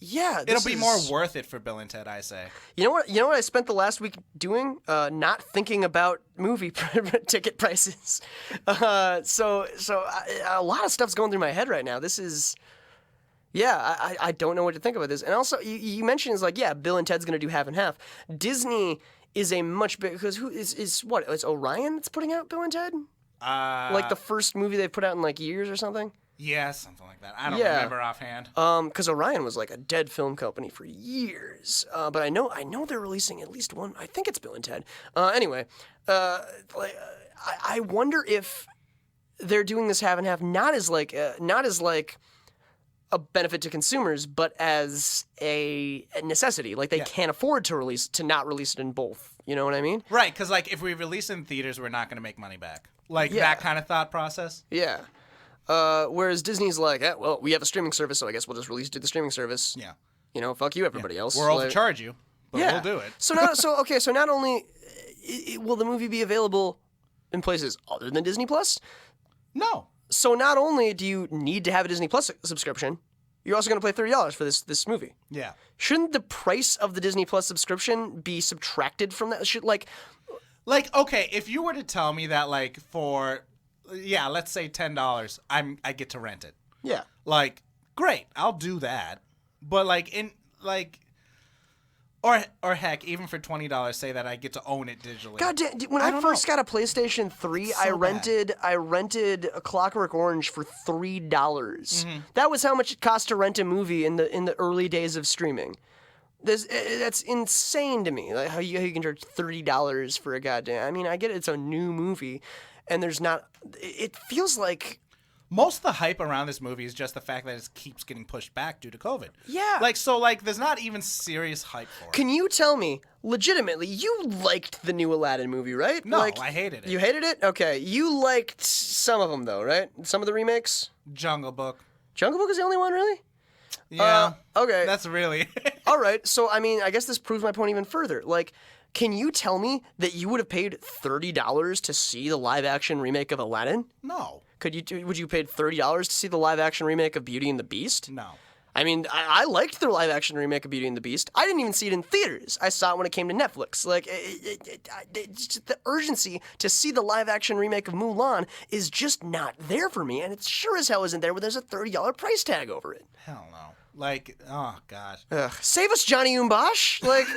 yeah, It'll be more worth it for Bill and Ted, I say. You know what I spent the last week doing? Not thinking about movie ticket prices. So a lot of stuff's going through my head right now. This is, I don't know what to think about this. And also, you mentioned is like, yeah, Bill and Ted's going to do half and half. Disney is a much bigger, because who is what? It's Orion that's putting out Bill and Ted? Like the first movie they put out in like years or something? Yeah, something like that. I don't remember offhand. Because Orion was like a dead film company for years. But I know they're releasing at least one. I think it's Bill and Ted. Anyway, I wonder if they're doing this half and half, not as like a benefit to consumers, but as a necessity. Like they can't afford to not release it in both. You know what I mean? Right, because like if we release in theaters, we're not going to make money back. Like that kind of thought process. Yeah. Whereas Disney's like, well, we have a streaming service, so I guess we'll just release it to the streaming service. Yeah. You know, fuck you, everybody else. We'll overcharge you, but we'll do it. So not only will the movie be available in places other than Disney Plus, No. so not only do you need to have a Disney Plus subscription, you're also going to pay $30 for this movie. Yeah. Shouldn't the price of the Disney Plus subscription be subtracted from that? Like, okay, if you were to tell me that like for, let's say $10, I get to rent it. yeah. Like, great, I'll do that. But like or heck, even for $20, say that I get to own it digitally. God damn! When I first got a PlayStation 3, I rented a Clockwork Orange for $3. Mm-hmm. That was how much it cost to rent a movie in the early days of streaming. That's insane to me. Like how you can charge $30 for a goddamn. I mean, I get it's a new movie, and there's not. It feels like. Most of the hype around this movie is just the fact that it keeps getting pushed back due to COVID. Yeah. Like, there's not even serious hype for it. Can you tell me, legitimately, you liked the new Aladdin movie, right? No, like, I hated it. You hated it? Okay. You liked some of them, though, right? Some of the remakes? Jungle Book. Jungle Book is the only one, really? Yeah. Okay. That's really All right. So, I mean, I guess this proves my point even further. Like, can you tell me that you would have paid $30 to see the live-action remake of Aladdin? No. Would you have paid $30 to see the live-action remake of Beauty and the Beast? No. I mean, I liked the live-action remake of Beauty and the Beast. I didn't even see it in theaters. I saw it when it came to Netflix. Like, the urgency to see the live-action remake of Mulan is just not there for me, and it sure as hell isn't there when there's a $30 price tag over it. Hell no. Like, oh, God. Ugh. Save us, Johnny Umbosh. Like,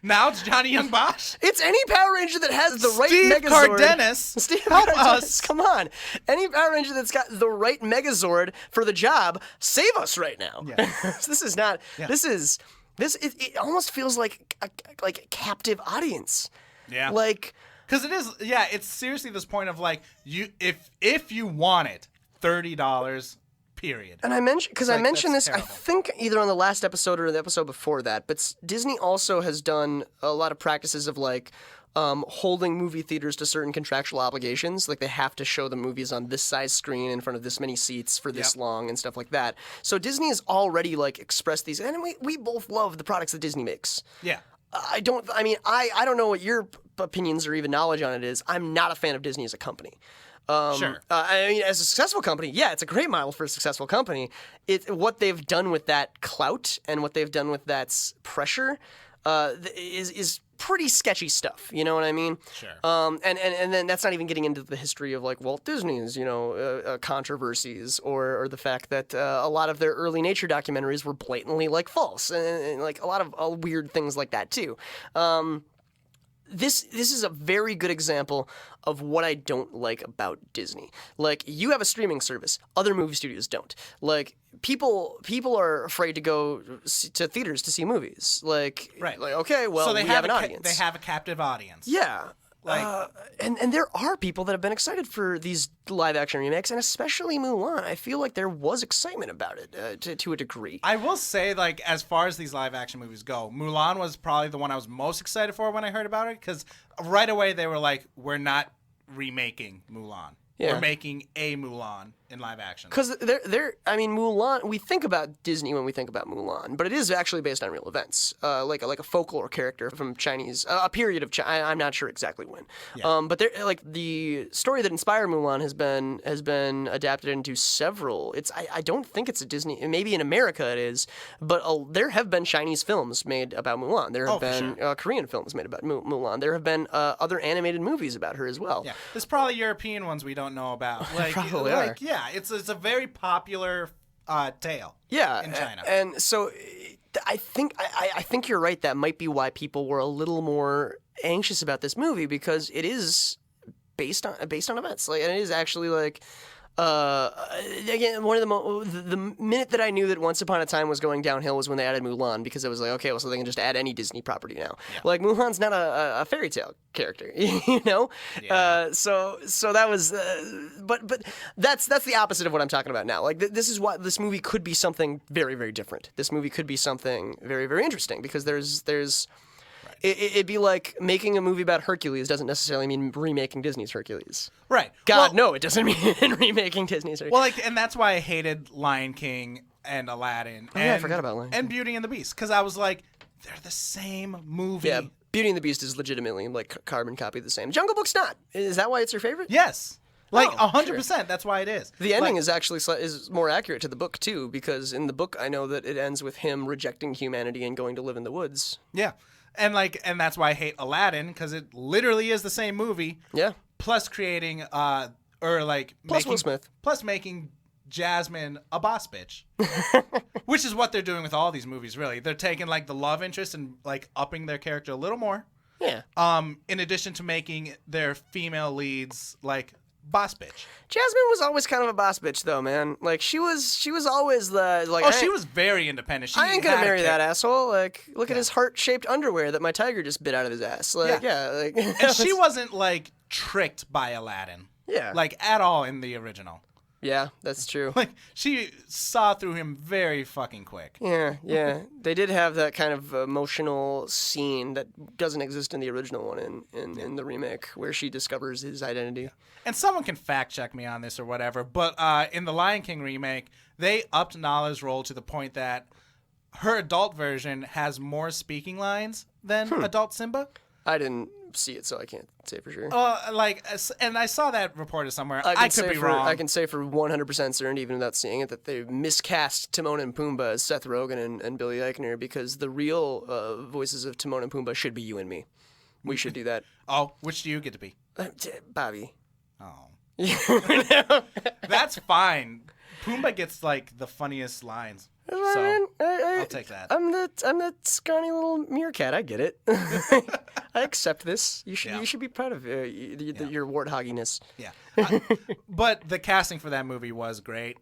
Now it's Johnny Young Bosch? it's any Power Ranger that has the right Steve Megazord. Cardenas, Steve help Cardenas, us. come on. Any Power Ranger that's got the right Megazord for the job, save us right now. Yeah. This is not. Yeah. It almost feels like a captive audience. Yeah. Like, Because it is, it's seriously this point of like, if you want it, $30, period. and I mentioned that's this. terrible. I think either on the last episode or the episode before that. But Disney also has done a lot of practices of like holding movie theaters to certain contractual obligations. Like they have to show the movies on this size screen in front of this many seats for this long and stuff like that. So Disney has already like expressed these, and we both love the products that Disney makes. Yeah. I don't know what your opinions or even knowledge on it is. I'm not a fan of Disney as a company. Sure. I mean, as a successful company, yeah, it's a great model for a successful company. What they've done with that clout and what they've done with that pressure is pretty sketchy stuff. You know what I mean? Sure. And then that's not even getting into the history of like Walt Disney's, controversies or the fact that a lot of their early nature documentaries were blatantly like false and like a lot of weird things like that too. This is a very good example of what I don't like about Disney. Like, you have a streaming service. Other movie studios don't. Like, people are afraid to go to theaters to see movies. Like, Right. Like, okay, well, So we have an audience. They have a captive audience. Yeah. Like- and there are people that have been excited for these live action remakes, and especially Mulan. I feel like there was excitement about it to a degree. I will say, like, as far as these live action movies go, Mulan was probably the one I was most excited for when I heard about it, because right away they were like, we're not remaking Mulan. Yeah. We're making a Mulan in live action. Because Mulan, we think about Disney when we think about Mulan, but it is actually based on real events, like a folklore character from Chinese, a period of China. I'm not sure exactly when. Yeah. But the story that inspired Mulan has been adapted into several. I don't think it's a Disney. Maybe in America it is, but there have been Chinese films made about Mulan. There have been Korean films made about Mulan. There have been other animated movies about her as well. Yeah, there's probably European ones we don't know about. Like, Probably are. Yeah, it's a very popular tale. Yeah, in China. And so I think you're right. That might be why people were a little more anxious about this movie, because it is based on events. Like, and it is actually like. Again, one of the minute that I knew that Once Upon a Time was going downhill was when they added Mulan, because it was like, okay, well, so they can just add any Disney property now. Yeah. Like, Mulan's not a fairy tale character, you know. Yeah. So that was, but that's the opposite of what I'm talking about now. Like, this is why this movie could be something very, very different. This movie could be something very, very interesting, because there's. It'd be like making a movie about Hercules doesn't necessarily mean remaking Disney's Hercules. Right. God, no, it doesn't mean remaking Disney's Hercules. Well, like, and that's why I hated Lion King and Aladdin. Oh, yeah, I forgot about Lion King. And Beauty and the Beast, because I was like, they're the same movie. Yeah, Beauty and the Beast is legitimately like carbon copy of the same. Jungle Book's not. Is that why it's your favorite? Yes. Like, Oh, 100%. sure. That's why it is. The ending Like, is actually is more accurate to the book too, because in the book I know that it ends with him rejecting humanity and going to live in the woods. Yeah. And that's why I hate Aladdin, because it literally is the same movie. Yeah. Plus creating, Will Smith. Plus making Jasmine a boss bitch. Which is what they're doing with all these movies, really. They're taking, like, the love interest and, like, upping their character a little more. Yeah. In addition to making their female leads, like, boss bitch. Jasmine was always kind of a boss bitch, though, man. Like, she was always the like. Oh, she was very independent. I ain't gonna marry that asshole. Like, look at his heart-shaped underwear that my tiger just bit out of his ass. Like, like. And she wasn't, like, tricked by Aladdin. Yeah. Like, at all in the original. Yeah, that's true. Like, she saw through him very fucking quick. Yeah. They did have that kind of emotional scene that doesn't exist in the original one in the remake, where she discovers his identity. And someone can fact check me on this or whatever, but in the Lion King remake, they upped Nala's role to the point that her adult version has more speaking lines than adult Simba. I didn't see it, so I can't say for sure. And I saw that reported somewhere. I could be wrong. I can say for 100% certainty, even without seeing it, that they miscast Timon and Pumbaa as Seth Rogen and Billy Eichner, because the real voices of Timon and Pumbaa should be you and me. We should do that. Oh, which do you get to be? Bobby. Oh. That's fine. Pumbaa gets, like, the funniest lines. So I'll take that. I'm the scrawny little meerkat. I get it. I accept this. You should be proud of your warthogginess. Yeah. But the casting for that movie was great.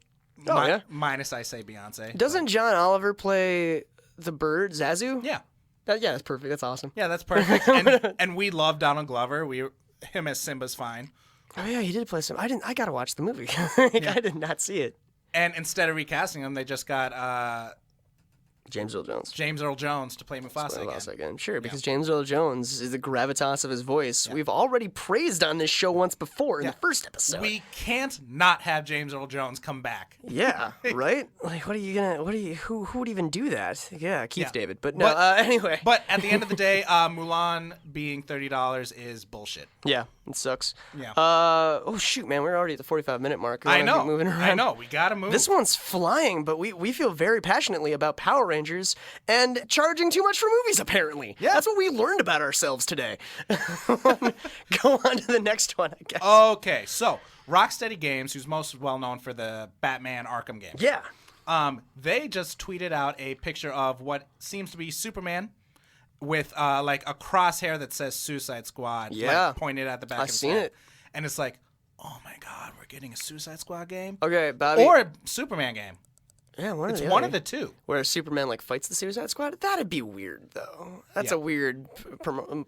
Minus, I say, Beyonce. Doesn't John Oliver play the bird Zazu? Yeah. Yeah, that's perfect. That's awesome. Yeah, that's perfect. And we love Donald Glover. Him as Simba's fine. Oh yeah, he did play some. I gotta watch the movie. I did not see it. And instead of recasting him, they just got James Earl Jones. James Earl Jones to play Mufasa again. Sure, because James Earl Jones is the gravitas of his voice. We've already praised on this show once before in the first episode. We can't not have James Earl Jones come back. Yeah, right? Like, who would even do that? Yeah, Keith David. But no, But- anyway. But at the end of the day, Mulan being $30 is bullshit. Yeah, it sucks. Yeah. Oh, shoot, man. We're already at the 45-minute mark. We I wanna know. keep moving around. I know. We gotta move. This one's flying, but we feel very passionately about Power Rangers and charging too much for movies, apparently. Yeah. That's what we learned about ourselves today. Go on to the next one, I guess. Okay, so Rocksteady Games, who's most well known for the Batman Arkham game. Yeah. They just tweeted out a picture of what seems to be Superman with like a crosshair that says Suicide Squad, Yeah. like, pointed at the back I've of his seen head. it. And it's like, oh my god, we're getting a Suicide Squad game? Okay, Bobby. Or a Superman game. yeah, It's one of the two. Where Superman like fights the Suicide Squad. That'd be weird, though. That's a weird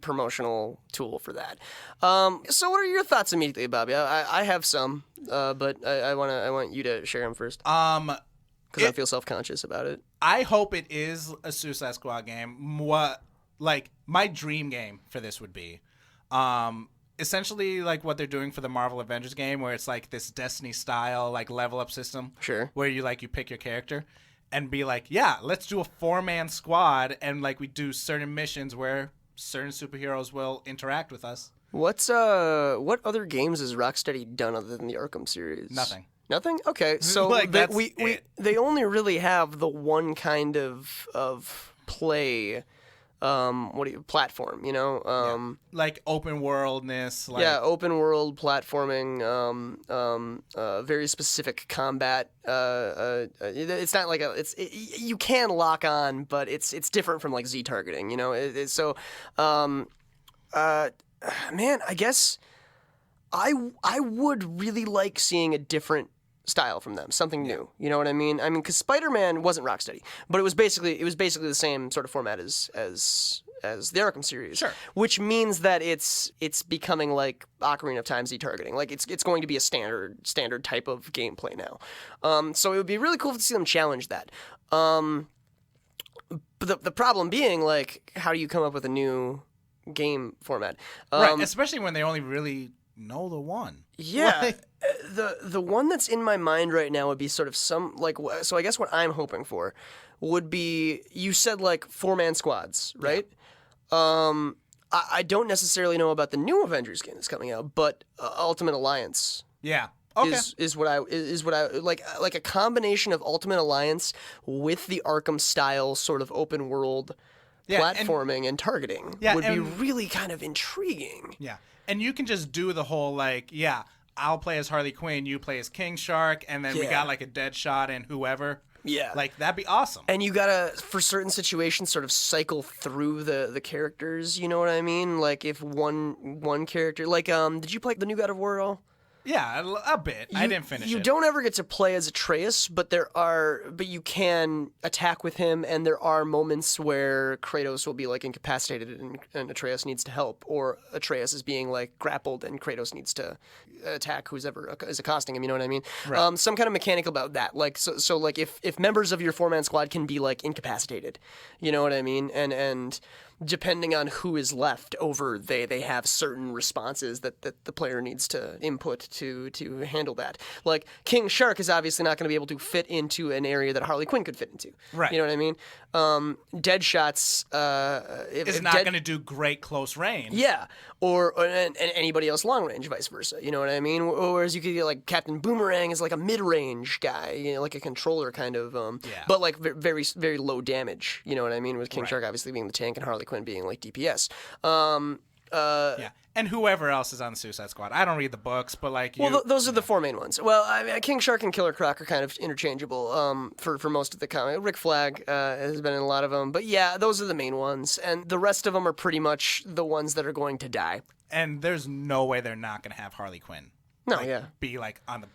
promotional tool for that. So, what are your thoughts immediately, Bobby? I have some, but I want you to share them first because I feel self-conscious about it. I hope it is a Suicide Squad game. What, like, my dream game for this would be, essentially like what they're doing for the Marvel Avengers game, where it's like this Destiny style like level up system. Sure. Where you pick your character, and be like, yeah, let's do a 4-man squad, and like we do certain missions where certain superheroes will interact with us. What other games has Rocksteady done other than the Arkham series? Nothing. Nothing? Okay, so Like, that's they only really have the one kind of play platform, you know? Like open worldness. Like, Yeah, open world platforming, very specific combat. It's not like you can lock on, but it's different from like Z targeting, you know? Man, I guess I would really like seeing a different style from them, something new. You know what I mean? I mean, because Spider-Man wasn't Rocksteady, but it was basically the same sort of format as the Arkham series. Sure. Which means that it's becoming like Ocarina of Time Z targeting. Like it's going to be a standard type of gameplay now. So it would be really cool to see them challenge that. But the problem being, like, how do you come up with a new game format? right, especially when they only really know the one. Yeah. Like- The one that's in my mind right now would be sort of so I guess what I'm hoping for would be, you said like 4-man squads, right? Yeah. I don't necessarily know about the new Avengers game that's coming out, but Ultimate Alliance Yeah. Okay. is what I like a combination of Ultimate Alliance with the Arkham style sort of open world platforming and targeting would be really kind of intriguing. Yeah. And you can just do the whole, like, yeah, I'll play as Harley Quinn, you play as King Shark, and then we got like a Deadshot and whoever. Yeah. Like, that'd be awesome. And you gotta, for certain situations, sort of cycle through the characters, you know what I mean? Like, if one character, like, did you play the new God of War at all? Yeah, a bit. I didn't finish it. You don't ever get to play as Atreus, but you can attack with him, and there are moments where Kratos will be like incapacitated and Atreus needs to help, or Atreus is being like grappled and Kratos needs to attack who's ever is accosting him. You know what I mean? Right. Some kind of mechanic about that. Like so like if members of your 4-man squad can be like incapacitated, you know what I mean? And depending on who is left over, they have certain responses that the player needs to input to handle that. Like, King Shark is obviously not going to be able to fit into an area that Harley Quinn could fit into. Right. You know what I mean? Deadshot's It's not going to do great close range. yeah, and anybody else long range, vice versa. You know what I mean? Whereas you could get like Captain Boomerang is like a mid range guy, you know, like a controller kind of, but like very very low damage. You know what I mean? With King Shark obviously being the tank and Harley Quinn being like DPS. Yeah. And whoever else is on the Suicide Squad. I don't read the books, but like you. Well, those are the 4 main ones. Well, I mean, King Shark and Killer Croc are kind of interchangeable for most of the comic. Rick Flag has been in a lot of them. But yeah, those are the main ones. And the rest of them are pretty much the ones that are going to die. And there's no way they're not going to have Harley Quinn. No, like, yeah. Be like on the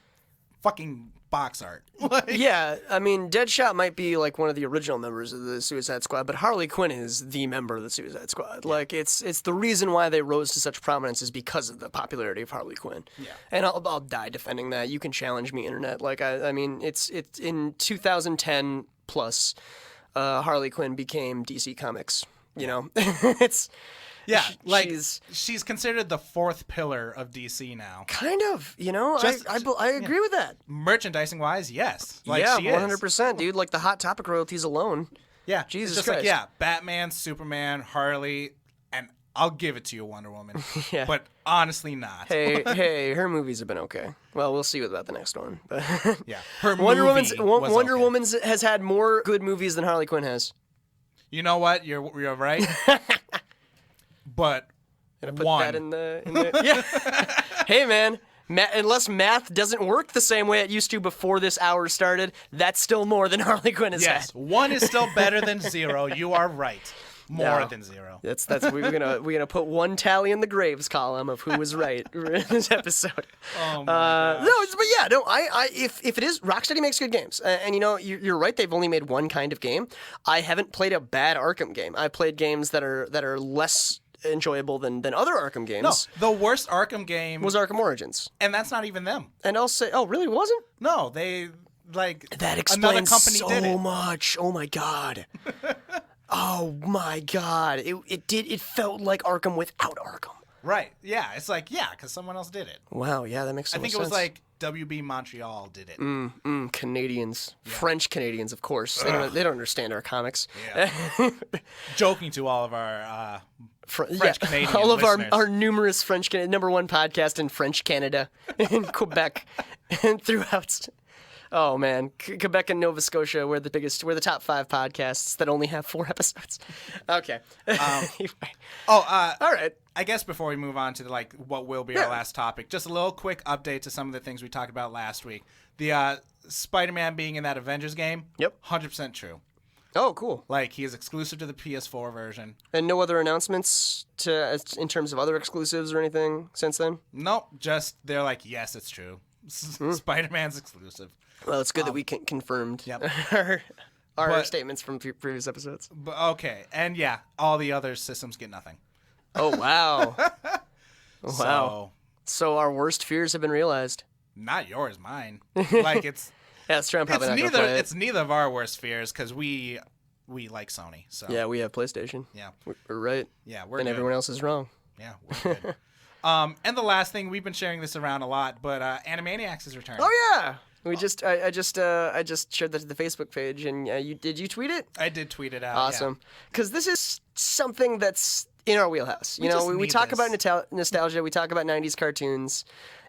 fucking box art. Yeah, I mean, Deadshot might be like one of the original members of the Suicide Squad, but Harley Quinn is the member of the Suicide Squad. Like, it's the reason why they rose to such prominence is because of the popularity of Harley Quinn. Yeah. And I'll die defending that. You can challenge me, internet. Like, I mean, it's in 2010 plus. Harley Quinn became DC Comics. You know, it's Yeah, like she's she's considered the fourth pillar of DC now. kind of. You know, Just- I agree with that. Merchandising wise, yes. Like Yeah, she is. 100%, dude. Like the Hot Topic royalties alone. Yeah, Jesus it's just Christ. like Batman, Superman, Harley, and I'll give it to you, Wonder Woman. Yeah. But honestly, not. Hey, her movies have been okay. Well, we'll see about the next one. But Yeah, her Wonder movie was Wonder okay. Woman's has had more good movies than Harley Quinn has. You know what? You're right. But Gonna put one. that in the yeah. Hey, man. Unless math doesn't work the same way it used to before this hour started, that's still more than Harley Quinn has Yes, had. one is still better than zero. You are right. More No. than zero. That's we're gonna put one tally in the graves column of who was right in this episode. Oh my gosh. If it is, Rocksteady makes good games, and you know you're right. They've only made one kind of game. I haven't played a bad Arkham game. I've played games that are less enjoyable than other Arkham games. No, the worst Arkham game Was Arkham Origins, and that's not even them. and I'll say, oh, really, it wasn't? No, they like That another explains company so did it. much. Oh my god. Oh my god. It felt like Arkham without Arkham. Right. Yeah, it's like because someone else did it. Wow. Yeah, that makes so I think much it was sense. like WB Montreal did it. Canadians, French Canadians, of course. They don't understand our comics. Yeah. Joking to all of our French Canadian all of listeners. our numerous French Canadian #1 podcast in French Canada, in Quebec, and throughout. Oh man, Quebec and Nova Scotia, we're the top 5 podcasts that only have 4 episodes. Okay. Anyway. All right. I guess before we move on to like what will be Yeah. our last topic, just a little quick update to some of the things we talked about last week. The Spider-Man being in that Avengers game. Yep. 100% true. Oh, cool. Like he is exclusive to the PS4 version. And no other announcements in terms of other exclusives or anything since then? Nope. Just they're like, yes, it's true. Spider-Man's exclusive. Well, it's good that we confirmed Yep. our But- statements from previous episodes. But okay, and all the other systems get nothing. Oh, wow. Wow. So, So our worst fears have been realized. not yours, mine. Like it's Yeah, that's true. I'm probably it's not neither gonna play it. it's neither of our worst fears because we like Sony. So Yeah, we have PlayStation. yeah, We're right. yeah, we're And good. everyone else is wrong. Yeah, we're good. And the last thing, we've been sharing this around a lot, but Animaniacs is returning. Oh yeah. I just shared that to the Facebook page, and did you tweet it? I did tweet it out. Awesome. Because this is something that's in our wheelhouse. You know, just we need talk this. about nostalgia, we talk about 90s cartoons,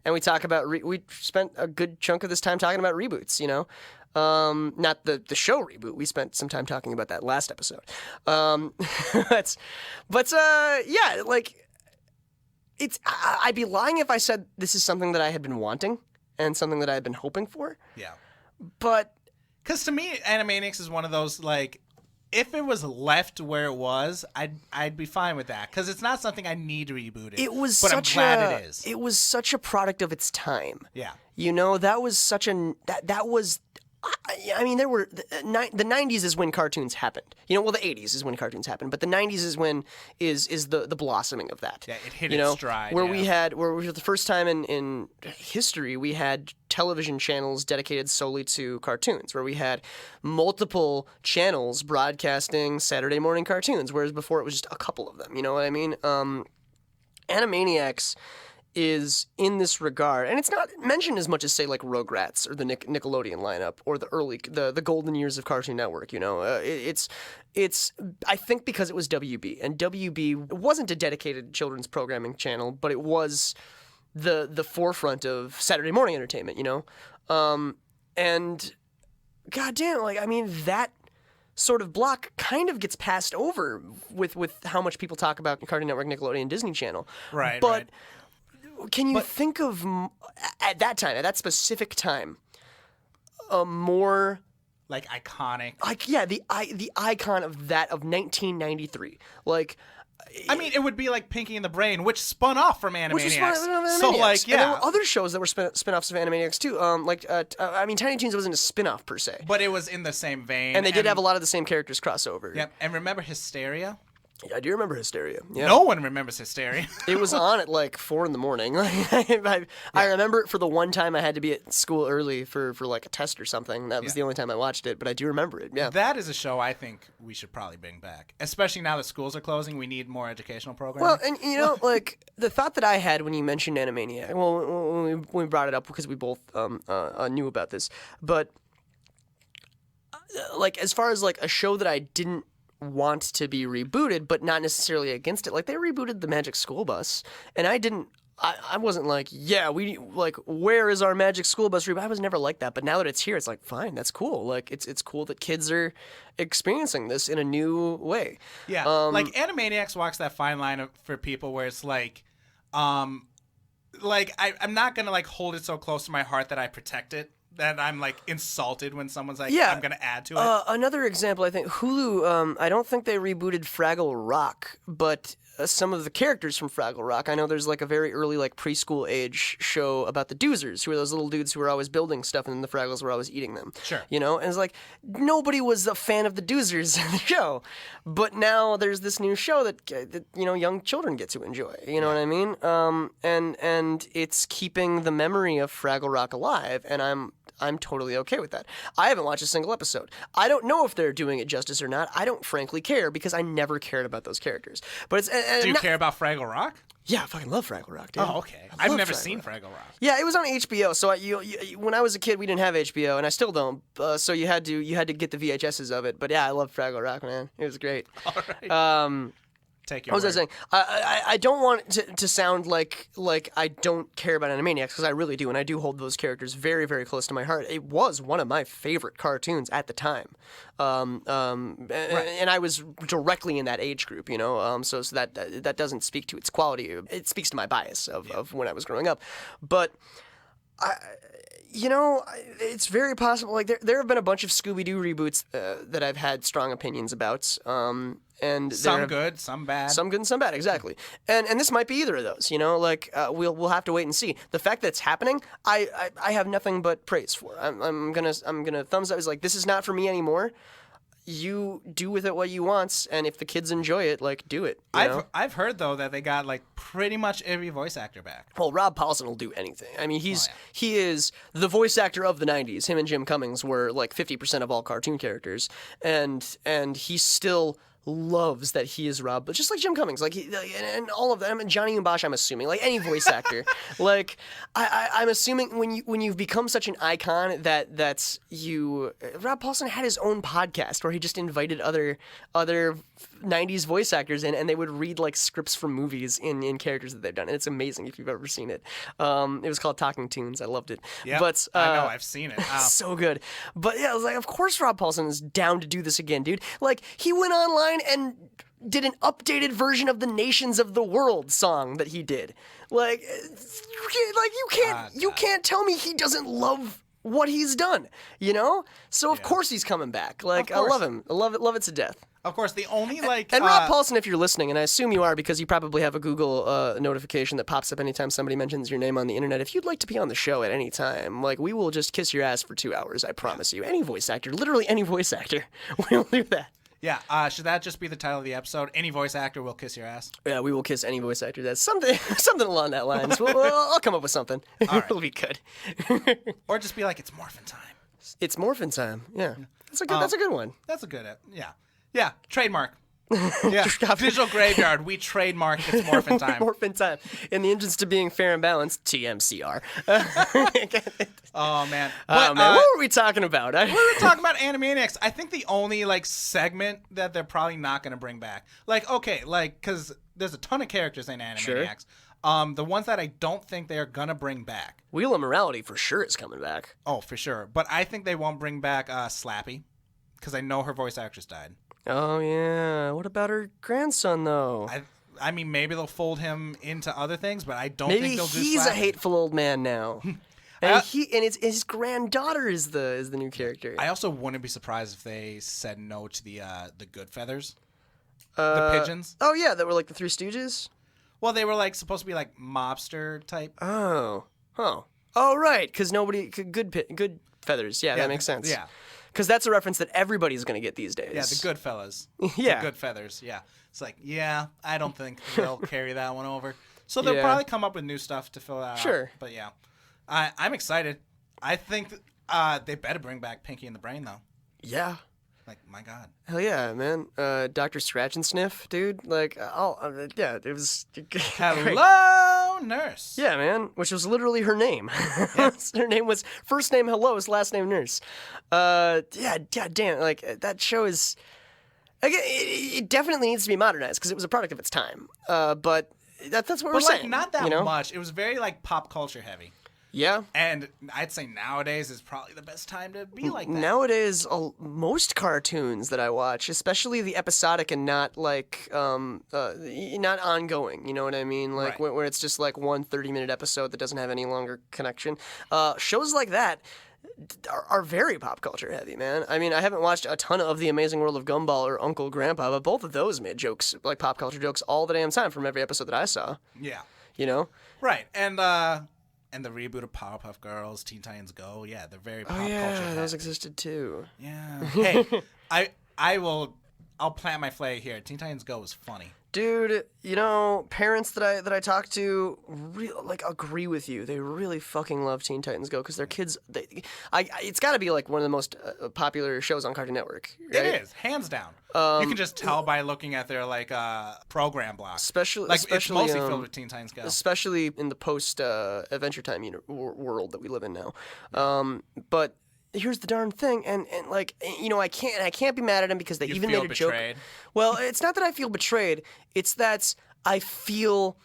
and we talk about, we spent a good chunk of this time talking about reboots, you know? Not the show reboot. We spent some time talking about that last episode. But yeah, like, I'd be lying if I said this is something that I had been wanting and something that I had been hoping for. Yeah. But Because to me, Animaniacs is one of those, like, if it was left where it was, I'd be fine with that. Because it's not something I need rebooted. it was but such I'm glad it is. It was such a product of its time. Yeah. You know, that was such that was. I mean, there were the 90s is when cartoons happened. You know, well, the 80s is when cartoons happened, but the 90s is when is the blossoming of that. Yeah, it hit you its know, stride, where yeah. we for the first time in history we had television channels dedicated solely to cartoons, where we had multiple channels broadcasting Saturday morning cartoons, whereas before it was just a couple of them. You know what I mean? Animaniacs is in this regard, and it's not mentioned as much as say like Rugrats or the Nickelodeon lineup or the golden years of Cartoon Network. You know, it's I think because it was WB, and WB wasn't a dedicated children's programming channel, but it was the forefront of Saturday morning entertainment. You know, and goddamn, like I mean that sort of block kind of gets passed over with how much people talk about Cartoon Network, Nickelodeon, Disney Channel. Right, But right. can you think of at that time, at that specific time, a more Like, iconic. like the icon of that of 1993? Like, I mean, it would be like Pinky and the Brain, which spun off from Animaniacs. which was fun, So, like, and there yeah. were other shows that were spin-offs of Animaniacs too. I mean, Tiny Toons wasn't a spin-off per se, But it was in the same vein. and they did have a lot of the same characters crossover. Yep. And remember Hysteria? I do remember Hysteria. Yeah. No one remembers Hysteria. It was on at like 4 a.m. I remember it for the one time I had to be at school early for like a test or something. That was the only time I watched it, but I do remember it. Yeah. That is a show I think we should probably bring back, especially now that schools are closing. We need more educational programming. Well, and you know, like the thought that I had when you mentioned Animaniac. Well, when we brought it up because we both knew about this, but like as far as like a show that I didn't want to be rebooted, but not necessarily against it. Like they rebooted the Magic School Bus, and I wasn't like, yeah, where is our Magic School Bus reboot? I was never like that, but now that it's here, it's like, fine, that's cool. Like it's cool that kids are experiencing this in a new way. Yeah, like Animaniacs walks that fine line for people where it's like, I'm not gonna like hold it so close to my heart that I protect it. That I'm like insulted when someone's like, I'm gonna add to it. Another example, I think Hulu. I don't think they rebooted Fraggle Rock, but some of the characters from Fraggle Rock. I know there's like a very early like preschool age show about the Doozers, who are those little dudes who were always building stuff, and then the Fraggles were always eating them. Sure. You know, and it's like nobody was a fan of the Doozers in the show, but now there's this new show that you know young children get to enjoy. You know what I mean? And it's keeping the memory of Fraggle Rock alive, and I'm totally okay with that. I haven't watched a single episode. I don't know if they're doing it justice or not. I don't frankly care because I never cared about those characters. But it's Do you care about Fraggle Rock? Yeah, I fucking love Fraggle Rock, dude. Oh, okay. I've never seen Fraggle Rock. Yeah, it was on HBO. So when I was a kid, we didn't have HBO, and I still don't. So you had to get the VHSs of it. But yeah, I love Fraggle Rock, man. It was great. All right. Take your what was I saying? I don't want it to sound like I don't care about Animaniacs, because I really do, and I do hold those characters very, very close to my heart. It was one of my favorite cartoons at the time, and I was directly in that age group, you know. So that doesn't speak to its quality. It speaks to my bias of when I was growing up, but you know, it's very possible. Like there have been a bunch of Scooby-Doo reboots that I've had strong opinions about. And some good, some bad. Some good and some bad, exactly. And this might be either of those. You know, like we'll have to wait and see. The fact that it's happening, I have nothing but praise for. I'm gonna thumbs up. It's like, this is not for me anymore. You do with it what you want, and if the kids enjoy it, like, do it. I've heard though that they got like pretty much every voice actor back. Well, Rob Paulsen will do anything. I mean, he is the voice actor of the '90s. Him and Jim Cummings were like 50% of all cartoon characters, and he still loves that he is Rob, but just like Jim Cummings, like and all of that. I mean, Johnny Umbash, I'm assuming, like any voice actor, like I'm assuming when you've become such an icon that's you. Rob Paulsen had his own podcast where he just invited other 90s voice actors in, and they would read like scripts from movies in characters that they've done, and it's amazing if you've ever seen it. It was called Talking Tunes. I loved it. Yeah, but I know, I've seen it. Wow. So good. But yeah, I was like, of course Rob Paulsen is down to do this again, dude. Like, he went online and did an updated version of the Nations of the World song that he did. Like you can't tell me he doesn't love what he's done, you know? So of course he's coming back. Like, I love him. I love it to death. Of course, the only like and Rob Paulsen, if you're listening, and I assume you are because you probably have a Google notification that pops up anytime somebody mentions your name on the internet. If you'd like to be on the show at any time, like, we will just kiss your ass for 2 hours. I promise you. Any voice actor, literally any voice actor, we'll do that. Yeah, should that just be the title of the episode? Any voice actor will kiss your ass? Yeah, we will kiss any voice actor. That's something along that lines. I'll come up with something. All right. It'll be good. Or just be like, it's Morphin time. It's Morphin time. Yeah, that's a good one. That's a good. Yeah. Trademark. Yeah, Digital Graveyard. We trademark It's Morphin time. Morphin time. In the entrance to being fair and balanced, TMCR. Oh man. But, what were we talking about? We were talking about Animaniacs. I think the only like segment that they're probably not going to bring back, like, okay, like, because there's a ton of characters in Animaniacs. Sure. The ones that I don't think they're gonna bring back. Wheel of Morality for sure is coming back. Oh, for sure. But I think they won't bring back Slappy, because I know her voice actress died. Oh, yeah. What about her grandson, though? I mean, maybe they'll fold him into other things, but I don't think they'll do Maybe he's Slappy. a hateful old man now. And his granddaughter is the new character. I also wouldn't be surprised if they said no to the Good Feathers. The pigeons. Oh, yeah, that were like the Three Stooges? Well, they were like supposed to be like mobster type. Oh. Huh. Oh, right, because Good Feathers. Yeah, that makes sense. Yeah. Because that's a reference that everybody's going to get these days. Yeah, the good fellas. Yeah. The good feathers, yeah. It's like, yeah, I don't think they'll carry that one over. So they'll Yeah. probably come up with new stuff to fill that out. Sure. But yeah, I'm excited. I think they better bring back Pinky and the Brain, though. Yeah. Like, my God. Hell yeah, man. Dr. Scratch and Sniff, dude. Like, yeah, it was great. Hello, nurse. Yeah, man, which was literally her name. Her name was first name Hello, last name Nurse. Yeah, damn, like that show is. Again, it definitely needs to be modernized because it was a product of its time. But that's what we're But, like, saying. not that you know? much. It was very, like, pop culture heavy. Yeah. And I'd say nowadays is probably the best time to be like that. Nowadays, most cartoons that I watch, especially the episodic and not like not ongoing, you know what I mean? Like Right. where it's just like one 30-minute episode that doesn't have any longer connection. Shows like that are very pop culture heavy, man. I mean, I haven't watched a ton of The Amazing World of Gumball or Uncle Grandpa, but both of those made jokes, like pop culture jokes, all the damn time from every episode that I saw. Yeah. You know? Right. And the reboot of Powerpuff Girls, Teen Titans Go, yeah, they're very pop culture heavy. those existed too. Yeah. Hey, I'll plant my flag here. Teen Titans Go was funny. Dude, you know, parents that I talk to agree with you. They really fucking love Teen Titans Go because their kids. It's got to be like one of the most popular shows on Cartoon Network. Right? It is, hands down. You can just tell by looking at their program block. Especially it's mostly filled with Teen Titans Go. Especially in the post Adventure Time world that we live in now. But here's the darn thing, and like, you know, I can't be mad at them because they even feel made a betrayed. joke. Well, it's not that I feel betrayed. It's that I feel.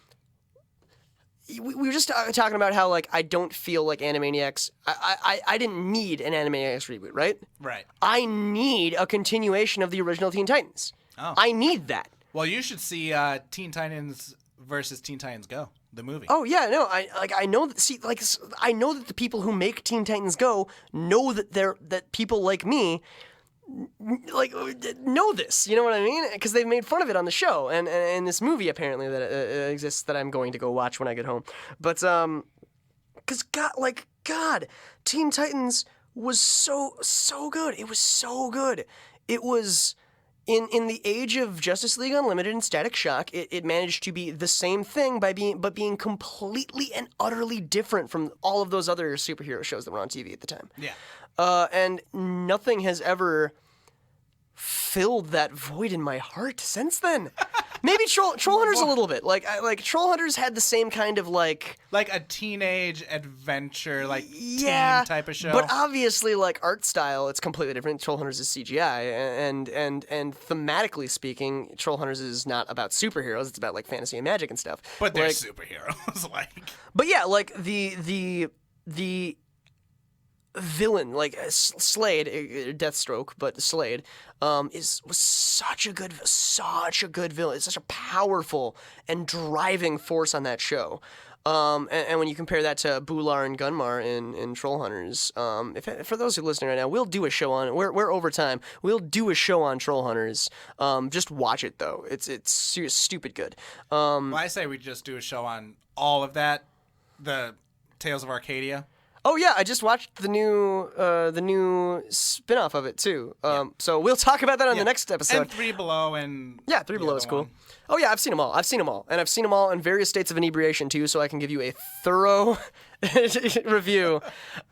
We were just talking about how like I don't feel like Animaniacs. I didn't need an Animaniacs reboot, right? Right. I need a continuation of the original Teen Titans. Oh. I need that. Well, you should see Teen Titans versus Teen Titans Go, the movie. Oh yeah, no, I know that. See, like, I know that the people who make Teen Titans Go know that people like me, like, know this. You know what I mean? Because they've made fun of it on the show and in this movie apparently that exists that I'm going to go watch when I get home. But because God, Teen Titans was so good. It was so good. It was. In the age of Justice League Unlimited and Static Shock, it managed to be the same thing but being completely and utterly different from all of those other superhero shows that were on TV at the time. Yeah. And nothing has ever filled that void in my heart since then. Maybe Troll Hunters a little bit. Like Troll Hunters had the same kind of like a teenage adventure, teen type of show. But obviously, like art style, it's completely different. Troll Hunters is CGI, and thematically speaking, Troll Hunters is not about superheroes. It's about like fantasy and magic and stuff. But they're superheroes, But yeah, like the villain, like Slade, Deathstroke, but Slade, was such a good villain. It's such a powerful and driving force on that show. And when you compare that to Bular and Gunmar in Troll Hunters, for those who are listening right now, we'll do a show on it. We're over time. We'll do a show on Troll Hunters. Just watch it though. It's stupid good. Well, I say we just do a show on all of that, the Tales of Arcadia. Oh yeah, I just watched the new spin-off of it too. So we'll talk about that on the next episode. And Three Below and yeah, Three Below is cool. One. Oh yeah, I've seen them all, and I've seen them all in various states of inebriation too, so I can give you a thorough review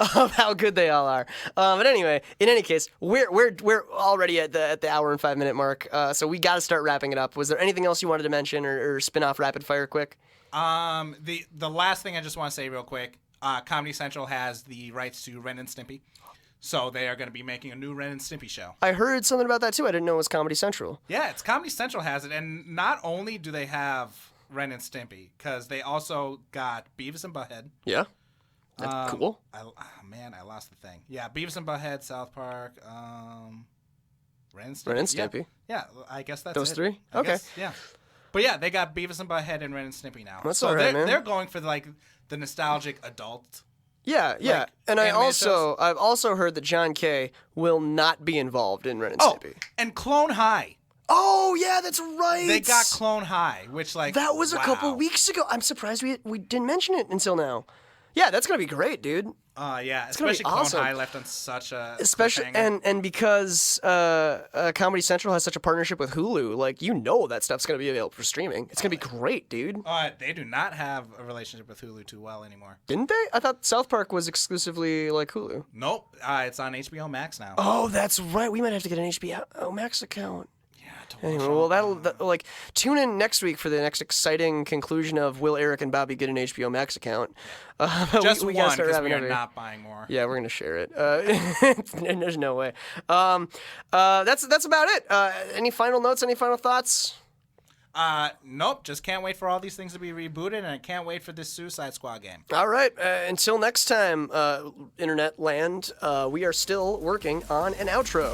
of how good they all are. But anyway, in any case, we're already at the hour and 5-minute mark, so we got to start wrapping it up. Was there anything else you wanted to mention or spin off rapid fire quick? The last thing I just want to say real quick. Comedy Central has the rights to Ren and Stimpy, so they are going to be making a new Ren and Stimpy show. I heard something about that too. I didn't know it was Comedy Central. Yeah, it's Comedy Central has it, and not only do they have Ren and Stimpy, because they also got Beavis and Butthead. Yeah, that's cool. I lost the thing. Yeah, Beavis and Butthead, South Park, Ren and Stimpy. Ren and Stimpy. Yeah, I guess that's those it. three. I Okay. guess, yeah. But yeah, they got Beavis and Butthead and Ren and Stimpy now. That's so all right, man. They're going for the nostalgic adult. Yeah. And I've also heard that John Kay will not be involved in Ren and Stimpy. And Clone High. Oh yeah, that's right. They got Clone High, which that was a couple weeks ago. I'm surprised we didn't mention it until now. Yeah, that's gonna be great, dude. Yeah, It's gonna be especially Clone awesome. High left on such a Especially cliffhanger. and because Comedy Central has such a partnership with Hulu, like that stuff's gonna be available for streaming. It's gonna be great, dude. They do not have a relationship with Hulu too well anymore. Didn't they? I thought South Park was exclusively like Hulu. Nope, it's on HBO Max now. Oh, that's right. We might have to get an HBO Max account. Yeah, to watch Anyway, all- well, tune in next week for the next exciting conclusion of will Eric and Bobby get an HBO Max account? just we one gotta start because having we are every- not buying more. Yeah, we're gonna share it. There's no way. That's about it. Any final notes? Any final thoughts? Nope. Just can't wait for all these things to be rebooted, and I can't wait for this Suicide Squad game. All right. Until next time, Internet land. We are still working on an outro.